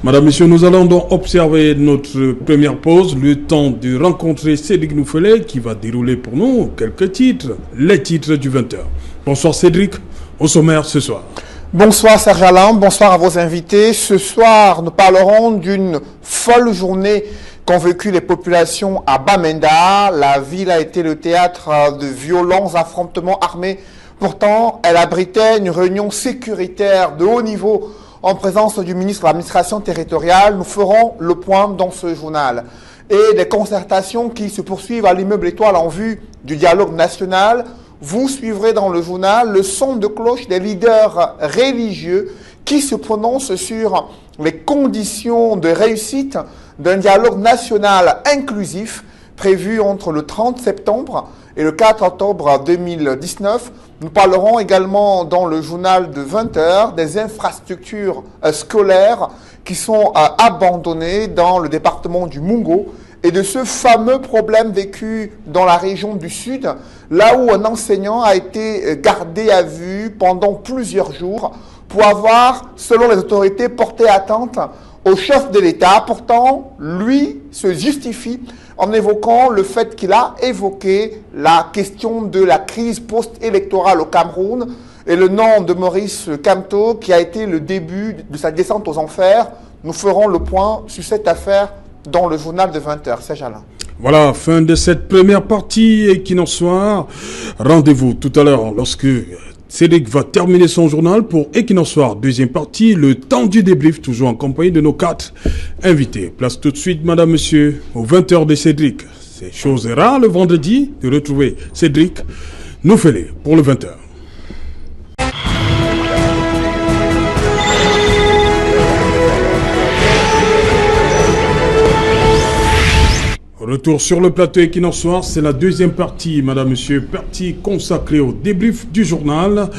Madame, Messieurs, nous allons donc observer notre première pause, le temps de rencontrer Cédric Noufelet qui va dérouler pour nous quelques titres, les titres du 20h. Bonsoir Cédric, au sommaire ce soir. Bonsoir Serge Alain, bonsoir à vos invités. Ce soir, nous parlerons d'une folle journée qu'ont vécu les populations à Bamenda. La ville a été le théâtre de violents affrontements armés. Pourtant, elle abritait une réunion sécuritaire de haut niveau en présence du ministre de l'administration territoriale. Nous ferons le point dans ce journal. Et des concertations qui se poursuivent à l'immeuble Étoile en vue du dialogue national. Vous suivrez dans le journal le son de cloche des leaders religieux qui se prononcent sur les conditions de réussite d'un dialogue national inclusif prévu entre le 30 septembre et le 4 octobre 2019. Nous parlerons également dans le journal de 20h des infrastructures scolaires qui sont abandonnées dans le département du Mungo et de ce fameux problème vécu dans la région du Sud, là où un enseignant a été gardé à vue pendant plusieurs jours pour avoir, selon les autorités, porté atteinte au chef de l'État. Pourtant, lui se justifie en évoquant le fait qu'il a évoqué la question de la crise post-électorale au Cameroun et le nom de Maurice Kamto qui a été le début de sa descente aux enfers. Nous ferons le point sur cette affaire dans le journal de 20h. C'est Jalin. Voilà, fin de cette première partie Equinox Soir. Rendez-vous tout à l'heure lorsque Cédric va terminer son journal pour Equinox Soir. Deuxième partie, le temps du débrief, toujours en compagnie de nos 4 invités. Place tout de suite, madame, monsieur, aux 20h de Cédric. C'est chose rare le vendredi de retrouver Cédric Noufelet pour le 20h. Retour sur le plateau Equinox Soir, c'est la deuxième partie, madame, monsieur, partie consacrée au débrief du journal.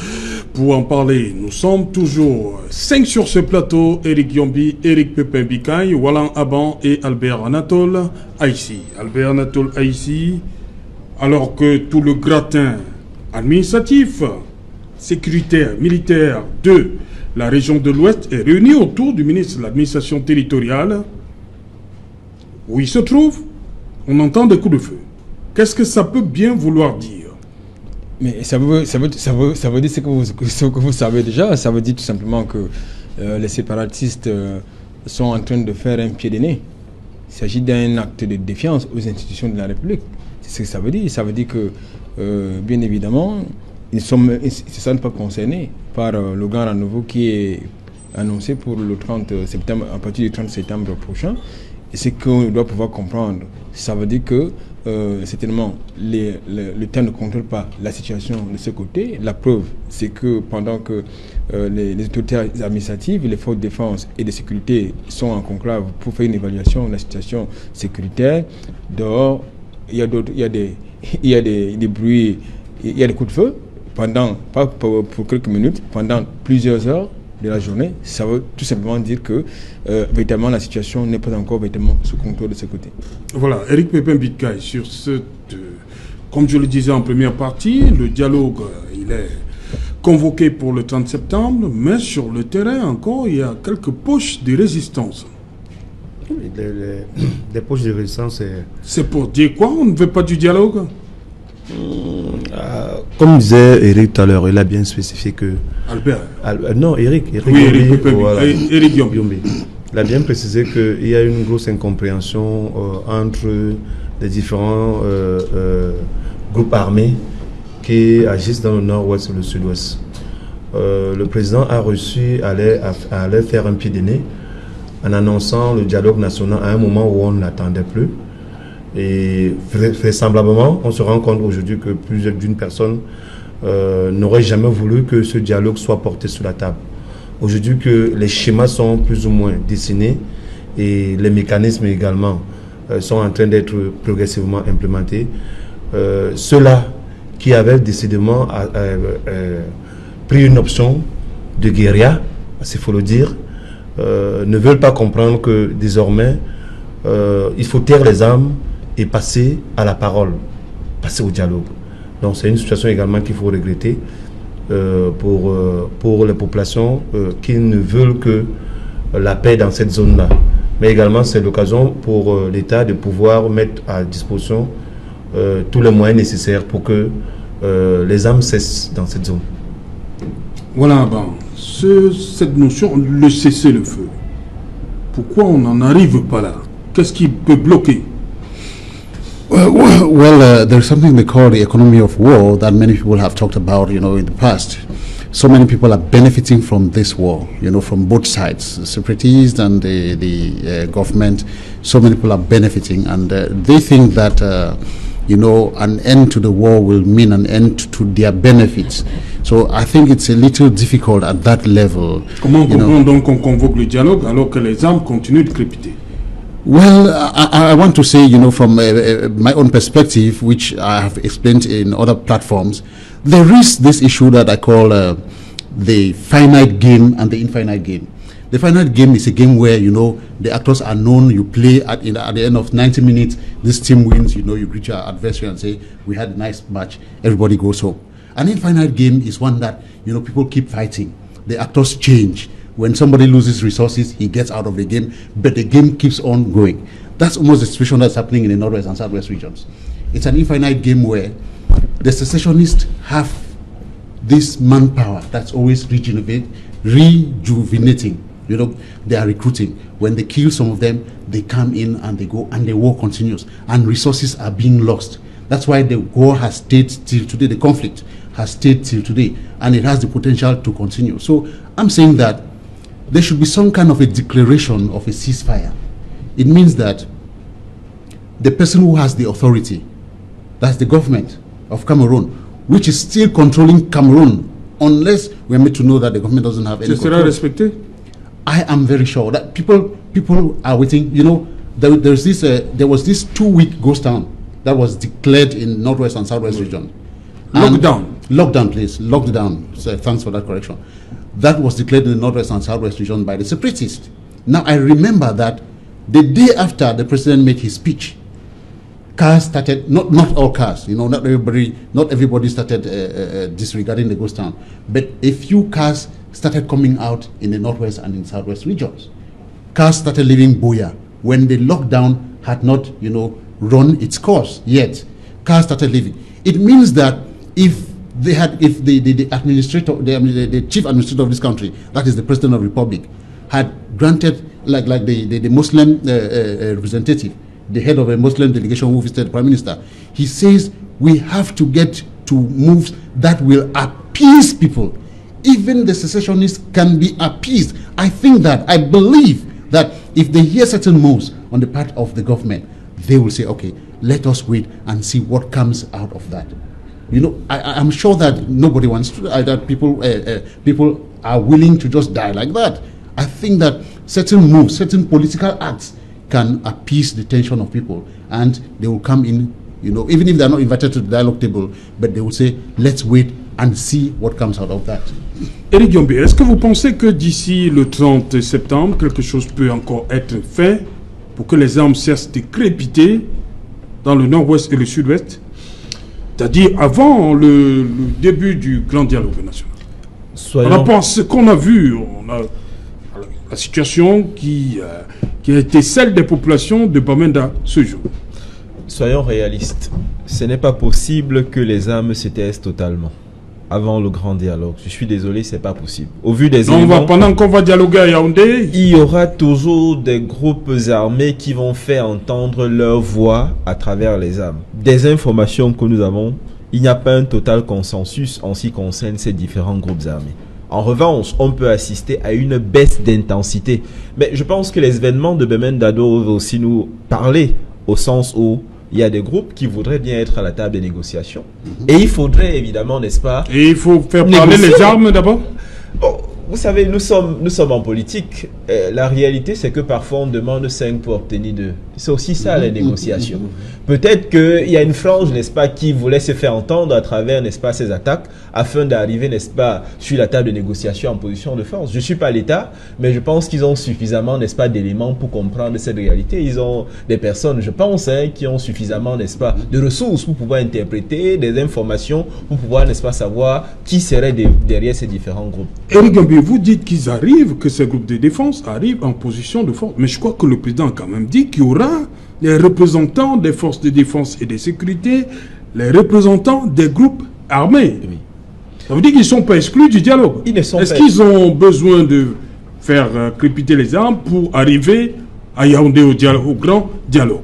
Pour en parler, nous sommes toujours 5 sur ce plateau, Eric Yombi, Eric Pépin Bikaï, Wallan Aban et Albert Anatole Aïssi. Albert Anatole Aïssi, alors que tout le gratin administratif, sécuritaire, militaire de la région de l'Ouest est réuni autour du ministre de l'administration territoriale, où il se trouve, on entend des coups de feu. Qu'est-ce que ça peut bien vouloir dire? Mais ça veut dire ce que vous savez déjà. Ça veut dire tout simplement que les séparatistes sont en train de faire un pied de nez. Il s'agit d'un acte de défiance aux institutions de la République. C'est ce que ça veut dire. Ça veut dire que, bien évidemment, ils ne se sentent pas concernés par le grand renouveau qui est annoncé pour le 30 septembre, à partir du 30 septembre prochain. Et ce qu'on doit pouvoir comprendre, ça veut dire que certainement l'État ne contrôle pas la situation de ce côté. La preuve, c'est que pendant que les autorités administratives, les forces de défense et de sécurité sont en conclave pour faire une évaluation de la situation sécuritaire, dehors, il y a des bruits, il y a des coups de feu, pas pour quelques minutes, pendant plusieurs heures de la journée. Ça veut tout simplement dire que véritablement la situation n'est pas encore véritablement sous contrôle de ce côté. Voilà, Eric Pépin Bitkaï, sur comme je le disais en première partie, le dialogue il est convoqué pour le 30 septembre, mais sur le terrain encore il y a quelques poches de résistance. Des poches de résistance. C'est pour dire quoi? On ne veut pas du dialogue? Comme disait Eric tout à l'heure, il a bien spécifié que... Albert. Non, Eric. Oui, Eric Yombi. Il a bien précisé qu'il y a une grosse incompréhension entre les différents groupes armés qui agissent dans le nord-ouest et le sud-ouest. Le président a reçu, allait faire un pied de nez en annonçant le dialogue national à un moment où on n'attendait plus. Et vraisemblablement, on se rend compte aujourd'hui que plus d'une personne n'aurait jamais voulu que ce dialogue soit porté sur la table. Aujourd'hui que les schémas sont plus ou moins dessinés et les mécanismes également sont en train d'être progressivement implémentés, ceux-là qui avaient décidément pris une option de guérilla, il faut le dire, ne veulent pas comprendre que désormais il faut taire les armes et passer à la parole, passer au dialogue. Donc c'est une situation également qu'il faut regretter pour les populations qui ne veulent que la paix dans cette zone-là. Mais également c'est l'occasion pour l'État de pouvoir mettre à disposition tous les moyens nécessaires pour que les armes cessent dans cette zone. Voilà, cette notion, le cessez-le-feu, pourquoi on n'en arrive pas là? Qu'est-ce qui peut bloquer? There's something they call the economy of war that many people have talked about, in the past. So many people are benefiting from this war, from both sides, the separatists and the government. So many people are benefiting, and they think that, an end to the war will mean an end to their benefits. So I think it's a little difficult at that level. Comment comprendre donc qu'on convoque le dialogue alors que les armes continuent de crépiter? Well, I want to say, from my own perspective, which I have explained in other platforms, there is this issue that I call the finite game and the infinite game. The finite game is a game where, the actors are known, you play at the end of 90 minutes, this team wins, you greet your adversary and say, we had a nice match, everybody goes home. An infinite game is one that, people keep fighting. The actors change. When somebody loses resources, he gets out of the game, but the game keeps on going. That's almost the situation that's happening in the Northwest and Southwest regions. It's an infinite game where the secessionists have this manpower that's always rejuvenating. They are recruiting. When they kill some of them, they come in and they go, and the war continues. And resources are being lost. That's why the war has stayed till today, the conflict has stayed till today, and it has the potential to continue. So I'm saying that there should be some kind of a declaration of a ceasefire. It means that the person who has the authority, that's the government of Cameroon, which is still controlling Cameroon, unless we are made to know that the government doesn't have any control. Sera respecté? I am very sure that people are waiting. There was this 2-week ghost town that was declared in Northwest and Southwest region. Lockdown, please. Lockdown. So thanks for that correction. That was declared in the Northwest and Southwest region by the separatists. Now, I remember that the day after the president made his speech, cars started, not all cars, not everybody started disregarding the ghost town, but a few cars started coming out in the Northwest and in Southwest regions. Cars started leaving Buea when the lockdown had not, run its course yet. Cars started leaving. It means that if the administrator, the chief administrator of this country, that is the president of the republic, had granted, like the Muslim representative, the head of a Muslim delegation who visited the prime minister, he says we have to get to moves that will appease people. Even the secessionists can be appeased. I believe that if they hear certain moves on the part of the government, they will say, okay, let us wait and see what comes out of that. I'm sure that nobody wants to, that people are willing to just die like that. I think that certain moves, certain political acts can appease the tension of people, and they will come in, even if they're not invited to the dialogue table, but they will say, let's wait and see what comes out of that. Éric Diombe, est-ce que vous pensez que d'ici le 30 septembre, quelque chose peut encore être fait pour que les armes cessent de crépiter dans le nord-ouest et le sud-ouest? C'est-à-dire avant le début du grand dialogue national. Par rapport à ce qu'on a vu, on a la situation qui a été celle des populations de Bamenda ce jour. Soyons réalistes. Ce n'est pas possible que les armes se taisent totalement avant le grand dialogue. Je suis désolé, c'est pas possible. Au vu des éléments, pendant qu'on va dialoguer à Yaoundé, il y aura toujours des groupes armés qui vont faire entendre leur voix à travers les armes. Des informations que nous avons, il n'y a pas un total consensus en ce qui concerne ces différents groupes armés. En revanche, on peut assister à une baisse d'intensité. Mais je pense que les événements de Bamenda doivent aussi nous parler, au sens où il y a des groupes qui voudraient bien être à la table des négociations. Et il faudrait évidemment, n'est-ce pas... Et il faut faire parler les armes d'abord. Bon, vous savez, nous sommes en politique. La réalité, c'est que parfois on demande 5 pour obtenir 2. C'est aussi ça, les négociations. Peut-être qu'il y a une frange, n'est-ce pas, qui voulait se faire entendre à travers, n'est-ce pas, ces attaques, afin d'arriver, n'est-ce pas, sur la table de négociation en position de force. Je ne suis pas l'État, mais je pense qu'ils ont suffisamment, n'est-ce pas, d'éléments pour comprendre cette réalité. Ils ont des personnes, je pense, qui ont suffisamment, n'est-ce pas, de ressources pour pouvoir interpréter des informations, pour pouvoir, n'est-ce pas, savoir qui serait derrière ces différents groupes. Éric Gambé, vous dites qu'ils arrivent, que ces groupes de défense arrivent en position de force. Mais je crois que le président a quand même dit qu'il y aura les représentants des forces de défense et de sécurité, les représentants des groupes armés. Oui. Ça veut dire qu'ils ne sont pas exclus du dialogue. Est-ce qu'ils ont besoin de faire crépiter les armes pour arriver à Yaoundé au grand dialogue?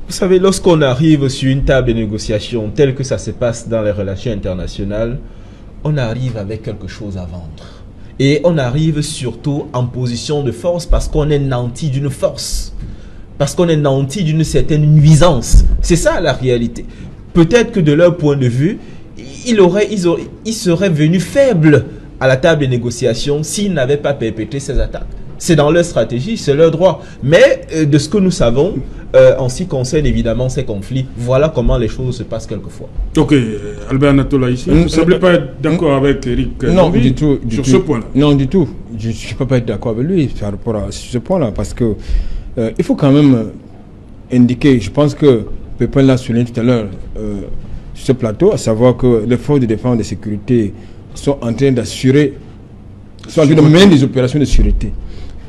Vous savez, lorsqu'on arrive sur une table de négociation telle que ça se passe dans les relations internationales, on arrive avec quelque chose à vendre. Et on arrive surtout en position de force parce qu'on est nanti d'une force. Parce qu'on est nanti d'une certaine nuisance. C'est ça la réalité. Peut-être que de leur point de vue, ils seraient venus faibles à la table de négociation s'ils n'avaient pas perpétré ces attaques. C'est dans leur stratégie, c'est leur droit. Mais de ce que nous savons, en ce qui concerne évidemment ces conflits, voilà comment les choses se passent quelquefois. Ok, Albert Natola ici, vous ne semblez pas être d'accord avec Éric Non, du tout. Sur ce point-là. Non, du tout. Je ne suis pas être d'accord avec lui par rapport à ce point-là, parce que il faut quand même indiquer, je pense que Pépin l'a souligné tout à l'heure sur ce plateau, à savoir que les forces de défense et de sécurité sont en train d'assurer, sont en train de mener des opérations de sûreté.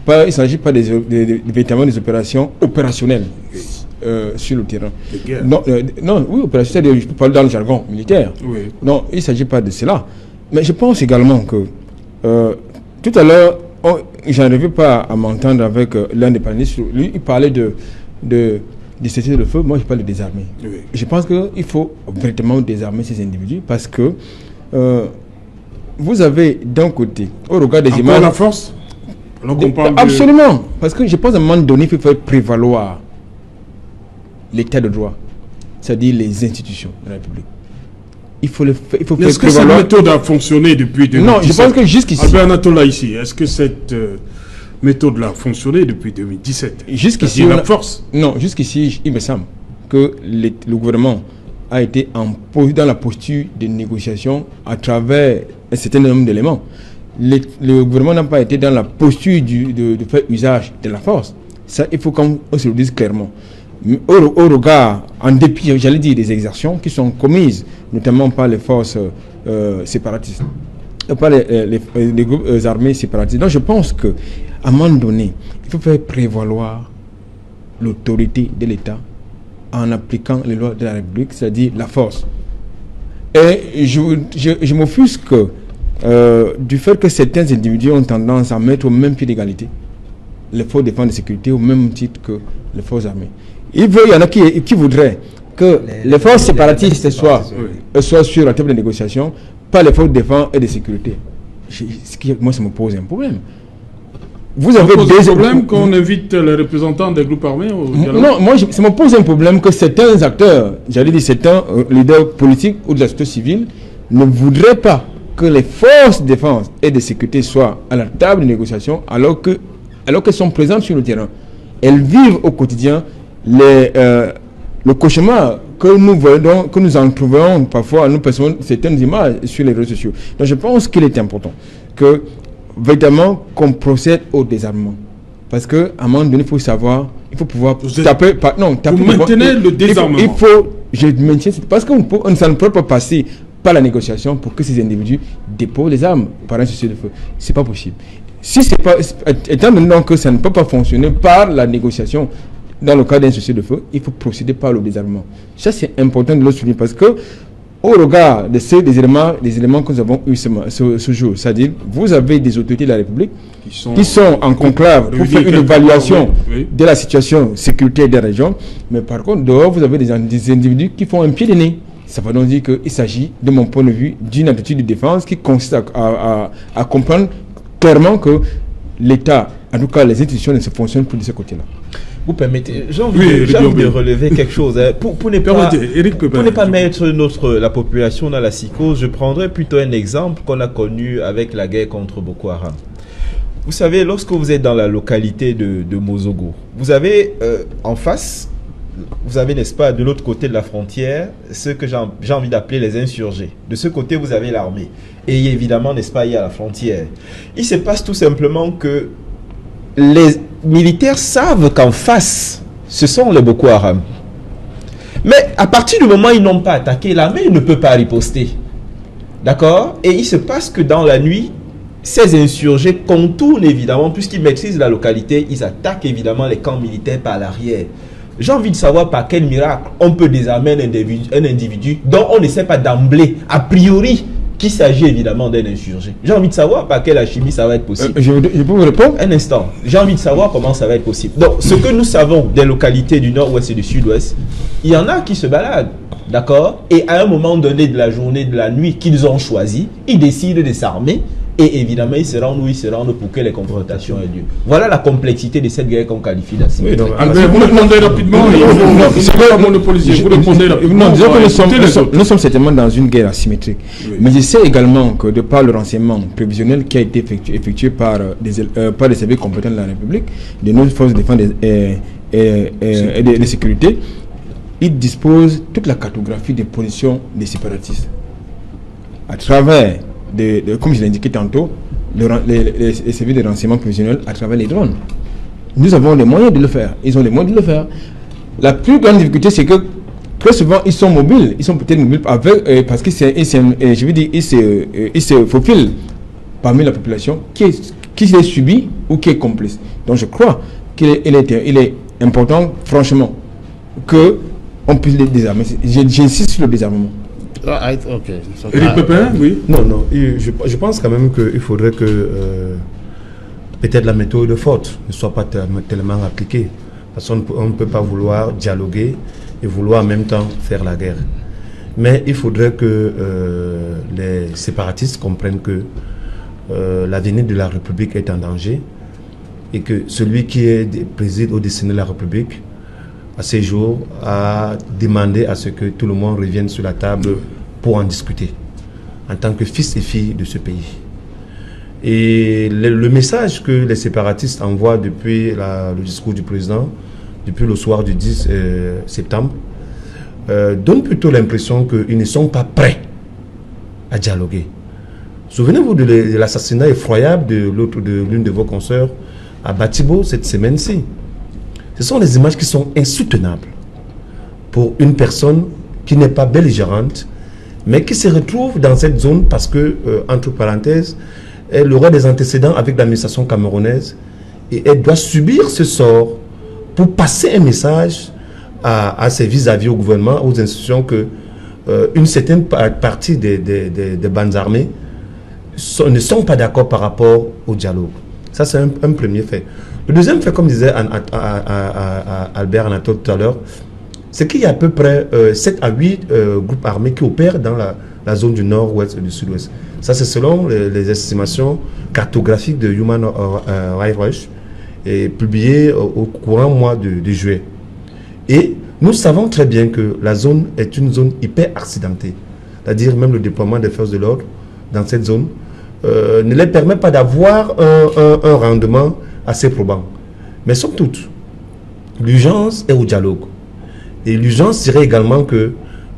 Il ne s'agit pas véritablement des opérations opérationnelles sur le terrain. Oui, opérationnelles, je peux parler dans le jargon militaire. Oui. Non, il ne s'agit pas de cela. Mais je pense également que tout à l'heure, je n'arrivais pas à m'entendre avec l'un des panélistes. Lui, il parlait de cesser le feu. Moi, je parle de désarmer. Oui. Je pense qu'il faut véritablement désarmer ces individus parce que vous avez d'un côté, au regard des images... la force. Absolument. Parce que je pense qu'à un moment donné, il faut faire prévaloir l'état de droit, c'est-à-dire les institutions de la République. Il faut faire prévaloir... Est-ce que cette méthode a fonctionné depuis 2017? Non, je pense que jusqu'ici... Albert Natola ici, est-ce que cette méthode-là a fonctionné depuis 2017? Jusqu'ici, la force? Non, jusqu'ici, il me semble que le gouvernement a été dans la posture de négociation à travers un certain nombre d'éléments. Le gouvernement n'a pas été dans la posture de faire usage de la force. Ça, il faut qu'on se le dise clairement. Au regard, en dépit, j'allais dire, des exactions qui sont commises, notamment par les forces séparatistes, par les groupes armés séparatistes. Donc je pense qu'à un moment donné, il faut faire prévaloir l'autorité de l'État en appliquant les lois de la République, c'est-à-dire la force. Et je m'offusque du fait que certains individus ont tendance à mettre au même pied d'égalité les forces de défense et de sécurité au même titre que les forces armées. Il y en a qui voudraient que les forces séparatistes soient sur la table de négociation, pas les forces de défense et de sécurité. Moi, ça me pose un problème. Vous avez des problèmes qu'on invite les représentants des groupes armés au dialogue? Non, moi, ça me pose un problème que certains acteurs, j'allais dire certains leaders politiques ou de la société civile, ne voudraient pas que les forces de défense et de sécurité soient à la table de négociation alors qu'elles sont présentes sur le terrain. Elles vivent au quotidien le cauchemar que nous voyons, que nous en trouvons parfois, nous percevons certaines images sur les réseaux sociaux. Donc je pense qu'il est important que véritablement qu'on procède au désarmement. Parce qu'à un moment donné, il faut savoir, il faut pouvoir taper. Vous maintenez le désarmement. Je maintiens, parce que ça ne peut pas passer par la négociation pour que ces individus déposent les armes par un cessez le feu. C'est pas possible. Si c'est pas, étant donné que ça ne peut pas fonctionner par la négociation dans le cadre d'un cessez le feu, il faut procéder par le désarmement. Ça c'est important de le souligner parce que au regard des éléments que nous avons eu ce jour, c'est-à-dire vous avez des autorités de la République qui sont en conclave pour faire une évaluation de la situation sécuritaire des régions, mais par contre dehors vous avez des individus qui font un pied de nez. Ça veut donc dire qu'il s'agit, de mon point de vue, d'une attitude de défense qui consiste à comprendre clairement que l'État, en tout cas les institutions, ne se fonctionnent plus de ce côté-là. Vous permettez, j'ai envie de relever quelque chose. Pour ne pas mettre la population dans la psychose, je prendrai plutôt un exemple qu'on a connu avec la guerre contre Boko Haram. Vous savez, lorsque vous êtes dans la localité de Mozogo, vous avez en face, vous avez, n'est-ce pas, de l'autre côté de la frontière, ce que j'ai envie d'appeler les insurgés. De ce côté, vous avez l'armée. Et évidemment, n'est-ce pas, il y a la frontière. Il se passe tout simplement que les militaires savent qu'en face, ce sont les Boko Haram. Mais à partir du moment où ils n'ont pas attaqué, l'armée ne peut pas riposter. D'accord? Et il se passe que dans la nuit, ces insurgés contournent évidemment, puisqu'ils maîtrisent la localité, ils attaquent évidemment les camps militaires par l'arrière. J'ai envie de savoir par quel miracle on peut désarmer un individu dont on ne sait pas d'emblée, a priori, qu'il s'agit évidemment d'un insurgé. J'ai envie de savoir par quelle alchimie ça va être possible. Je peux vous répondre? Un instant. J'ai envie de savoir comment ça va être possible. Donc, ce que nous savons des localités du nord-ouest et du sud-ouest, il y en a qui se baladent, d'accord? Et à un moment donné de la journée, de la nuit qu'ils ont choisi, ils décident de s'armer. Et évidemment, ils se rendent où ils se rendent pour que les confrontations aient lieu. Voilà la complexité de cette guerre qu'on qualifie d'asymétrique. Oui, vous répondez rapidement. C'est pas monopolisé. Vous répondez rapidement. Non, disons que nous sommes certainement dans une guerre asymétrique. Oui. Mais je sais également que de par le renseignement prévisionnel qui a été effectué par des services compétents de la République, de nos forces de défense et de sécurité, ils disposent toute la cartographie des positions des séparatistes. À travers comme je l'ai indiqué tantôt, les services de renseignement prévisionnel à travers les drones. Nous avons les moyens de le faire. Ils ont les moyens de le faire. La plus grande difficulté, c'est que très souvent, ils sont mobiles. Ils sont peut-être mobiles parce qu'ils se faufilent parmi la population qui les subit ou qui est complice. Donc je crois qu'il est important, franchement, qu'on puisse les désarmer. J'insiste sur le désarmement. Okay. Éric Pépin, oui. Non. Je pense quand même qu'il faudrait que peut-être la méthode forte ne soit pas tellement appliquée. Parce qu'on ne peut pas vouloir dialoguer et vouloir en même temps faire la guerre. Mais il faudrait que les séparatistes comprennent que l'avenir de la République est en danger et que celui qui préside au destin de la République à ces jours, a demandé à ce que tout le monde revienne sur la table pour en discuter, en tant que fils et filles de ce pays. Et le message que les séparatistes envoient depuis le discours du président, depuis le soir du 10 septembre, donne plutôt l'impression qu'ils ne sont pas prêts à dialoguer. Souvenez-vous de l'assassinat effroyable de l'une de vos consoeurs à Batibo cette semaine-ci. Ce sont des images qui sont insoutenables pour une personne qui n'est pas belligérante, mais qui se retrouve dans cette zone parce que, entre parenthèses, elle aurait des antécédents avec l'administration camerounaise et elle doit subir ce sort pour passer un message à ses vis-à-vis au gouvernement, aux institutions, que une certaine partie des bandes armées ne sont pas d'accord par rapport au dialogue. Ça, c'est un premier fait. Le deuxième fait, comme disait Albert Anatole tout à l'heure, c'est qu'il y a à peu près 7 à 8 groupes armés qui opèrent dans la zone du nord-ouest et du sud-ouest. Ça, c'est selon les estimations cartographiques de Human Rights Watch et publiées au courant mois de juillet. Et nous savons très bien que la zone est une zone hyper accidentée. C'est-à-dire même le déploiement des forces de l'ordre dans cette zone ne les permet pas d'avoir un rendement assez probant. Mais somme toute, l'urgence est au dialogue. Et l'urgence serait également que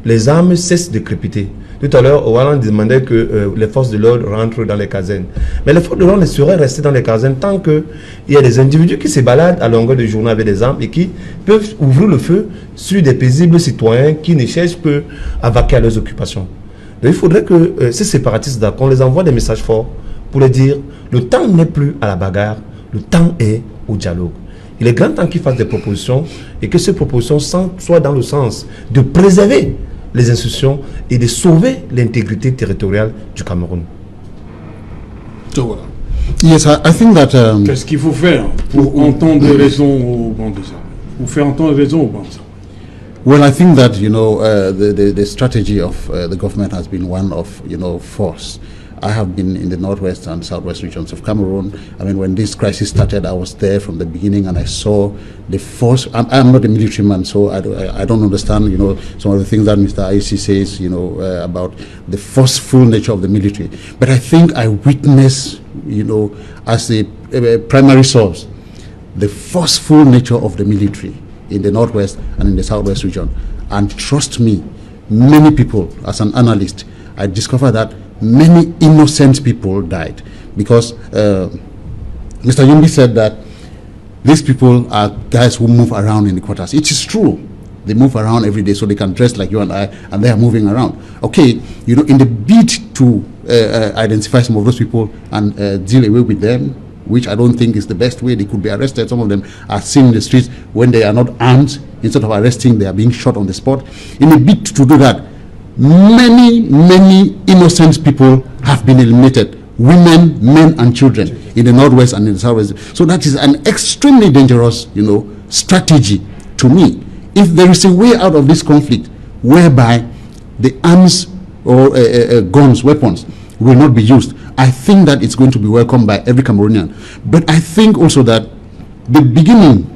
les armes cessent de crépiter. Tout à l'heure, Oualan demandait que les forces de l'ordre rentrent dans les casernes. Mais les forces de l'ordre ne sauraient rester dans les casernes tant qu'il y a des individus qui se baladent à longueur de journée avec des armes et qui peuvent ouvrir le feu sur des paisibles citoyens qui ne cherchent qu'à vaquer à leurs occupations. Donc il faudrait que ces séparatistes, qu'on les envoie des messages forts pour leur dire le temps n'est plus à la bagarre, le temps est au dialogue. Il est grand temps qu'ils fassent des propositions et que ces propositions soient dans le sens de préserver les institutions et de sauver l'intégrité territoriale du Cameroun. So, voilà. Yes, I think that... Qu'est-ce qu'il faut faire pour entendre raison aux bandes ça? Pour faire entendre raison aux bandes ça? Well, I think that, the strategy of the government has been one of, force. I have been in the northwest and southwest regions of Cameroon. I mean, when this crisis started, I was there from the beginning, and I saw the force. I'm not a military man, so I don't understand, some of the things that Mr. IC says, about the forceful nature of the military. But I think I witness, as a primary source, the forceful nature of the military in the northwest and in the southwest region. And trust me, many people, as an analyst, I discovered that many innocent people died because Mr. Yumbi said that these people are guys who move around in the quarters. It is true. They move around every day so they can dress like you and I, and they are moving around. Okay, in the bid to identify some of those people and deal away with them, which I don't think is the best way. They could be arrested. Some of them are seen in the streets when they are not armed. Instead of arresting, they are being shot on the spot. In a bid to do that, many innocent people have been eliminated. Women, men, and children in the northwest and in the southwest. So that is an extremely dangerous, strategy to me. If there is a way out of this conflict whereby the arms or guns, weapons will not be used, I think that it's going to be welcomed by every Cameroonian. But I think also that the beginning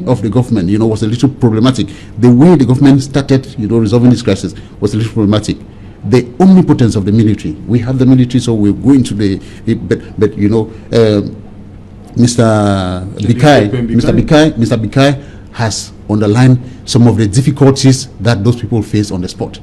of the government, was a little problematic. The way the government started, resolving this crisis was a little problematic. The omnipotence of the military. We have the military, so we'll go into but Mr. Bikai has underlined some of the difficulties that those people face on the spot.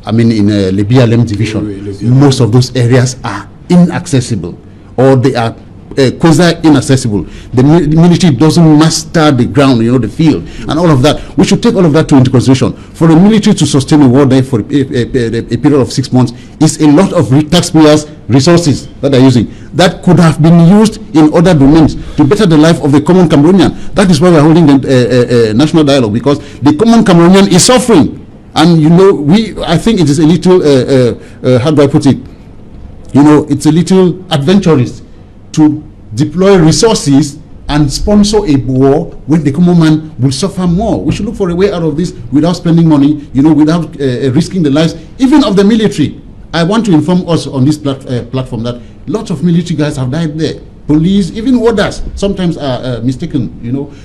I mean, in Libya Lem division, most of those areas are inaccessible, or they are quasi-inaccessible. The military doesn't master the ground, the field, and all of that. We should take all of that into consideration. For the military to sustain a war there for a period of 6 months is a lot of taxpayers' resources that they're using that could have been used in other domains to better the life of the common Cameroonian. That is why we're holding the national dialogue, because the common Cameroonian is suffering. And I think it is a little, how do I put it? It's a little adventurous to deploy resources and sponsor a war when the common man will suffer more. We should look for a way out of this without spending money, without risking the lives, even of the military. I want to inform us on this platform that lots of military guys have died there. Police, even others, sometimes are mistaken,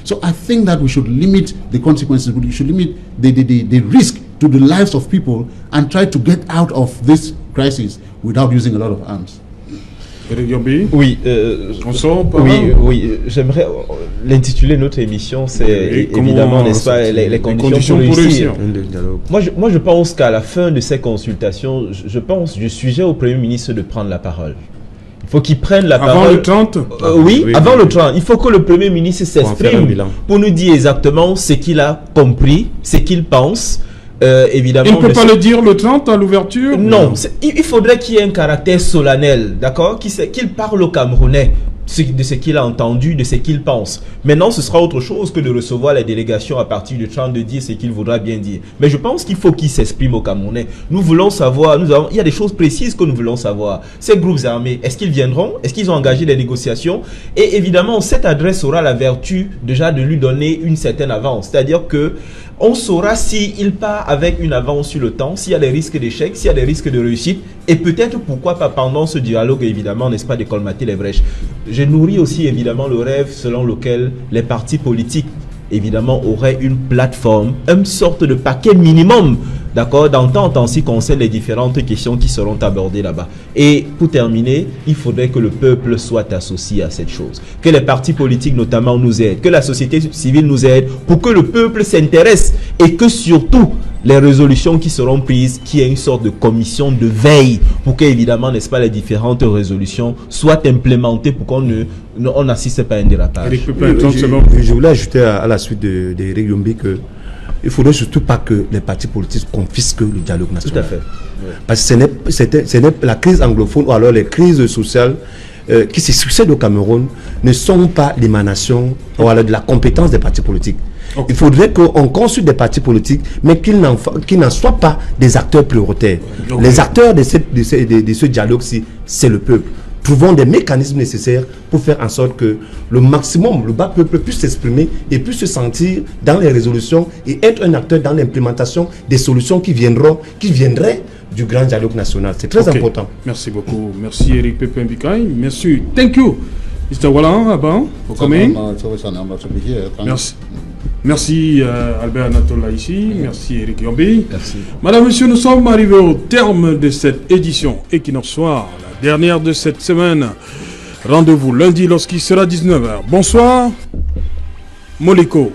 So I think that we should limit the consequences. We should limit the risk to the lives of people and try to get out of this crisis without using a lot of arms. Oui, j'aimerais l'intituler notre émission, c'est évidemment, n'est-ce pas, les conditions pour réussir. Moi, je pense qu'à la fin de ces consultations, je suggère au Premier ministre de prendre la parole. Il faut qu'il prenne la parole. Avant le 30 oui, avant le 30. Il faut que le Premier ministre s'exprime pour nous dire exactement ce qu'il a compris, ce qu'il pense. Évidemment, il ne peut pas le dire le 30 à l'ouverture? Non, il faudrait qu'il y ait un caractère solennel, d'accord, qu'il parle au Camerounais de ce qu'il a entendu, de ce qu'il pense. Maintenant, ce sera autre chose que de recevoir les délégations à partir du 30 de dire ce qu'il voudra bien dire. Mais je pense qu'il faut qu'il s'exprime au Camerounais. Nous voulons savoir, il y a des choses précises que nous voulons savoir. Ces groupes armés, est-ce qu'ils viendront? Est-ce qu'ils ont engagé des négociations? Et évidemment, cette adresse aura la vertu déjà de lui donner une certaine avance. C'est-à-dire que on saura s'il part avec une avance sur le temps, s'il y a des risques d'échec, s'il y a des risques de réussite, et peut-être pourquoi pas pendant ce dialogue, évidemment, n'est-ce pas, de colmater les brèches. Je nourris aussi évidemment le rêve selon lequel les partis politiques, évidemment, auraient une plateforme, une sorte de paquet minimum, d'accord, d'entente en ce qui concerne les différentes questions qui seront abordées là-bas. Et pour terminer, il faudrait que le peuple soit associé à cette chose, que les partis politiques notamment nous aident, que la société civile nous aide pour que le peuple s'intéresse et que surtout les résolutions qui seront prises, qu'il y ait une sorte de commission de veille pour que, évidemment, n'est-ce pas, les différentes résolutions soient implémentées pour qu'on n'assiste pas à un dérapage. Je voulais ajouter à la suite d'Eric Yumbi que il ne faudrait surtout pas que les partis politiques confisquent le dialogue national. Tout à fait. Ouais. Parce que ce n'est la crise anglophone ou alors les crises sociales qui se succèdent au Cameroun ne sont pas l'émanation de la compétence des partis politiques. Okay. Il faudrait qu'on consulte des partis politiques, mais qu'ils n'en soient pas des acteurs prioritaires. Okay. Les acteurs de ce dialogue-ci, c'est le peuple. Trouvons des mécanismes nécessaires pour faire en sorte que le maximum, le bas peuple puisse s'exprimer et puisse se sentir dans les résolutions et être un acteur dans l'implémentation des solutions qui viendraient du grand dialogue national. C'est très important. Merci beaucoup. Merci Eric Pépin Bikaï. Merci. Thank you. Mr. Wallan, Aban, for coming. Merci. Merci Albert Anatola ici. Merci Eric Yombi. Merci. Madame, Monsieur, nous sommes arrivés au terme de cette édition Equinox Soir, la dernière de cette semaine. Rendez-vous lundi lorsqu'il sera 19h. Bonsoir. Moliko.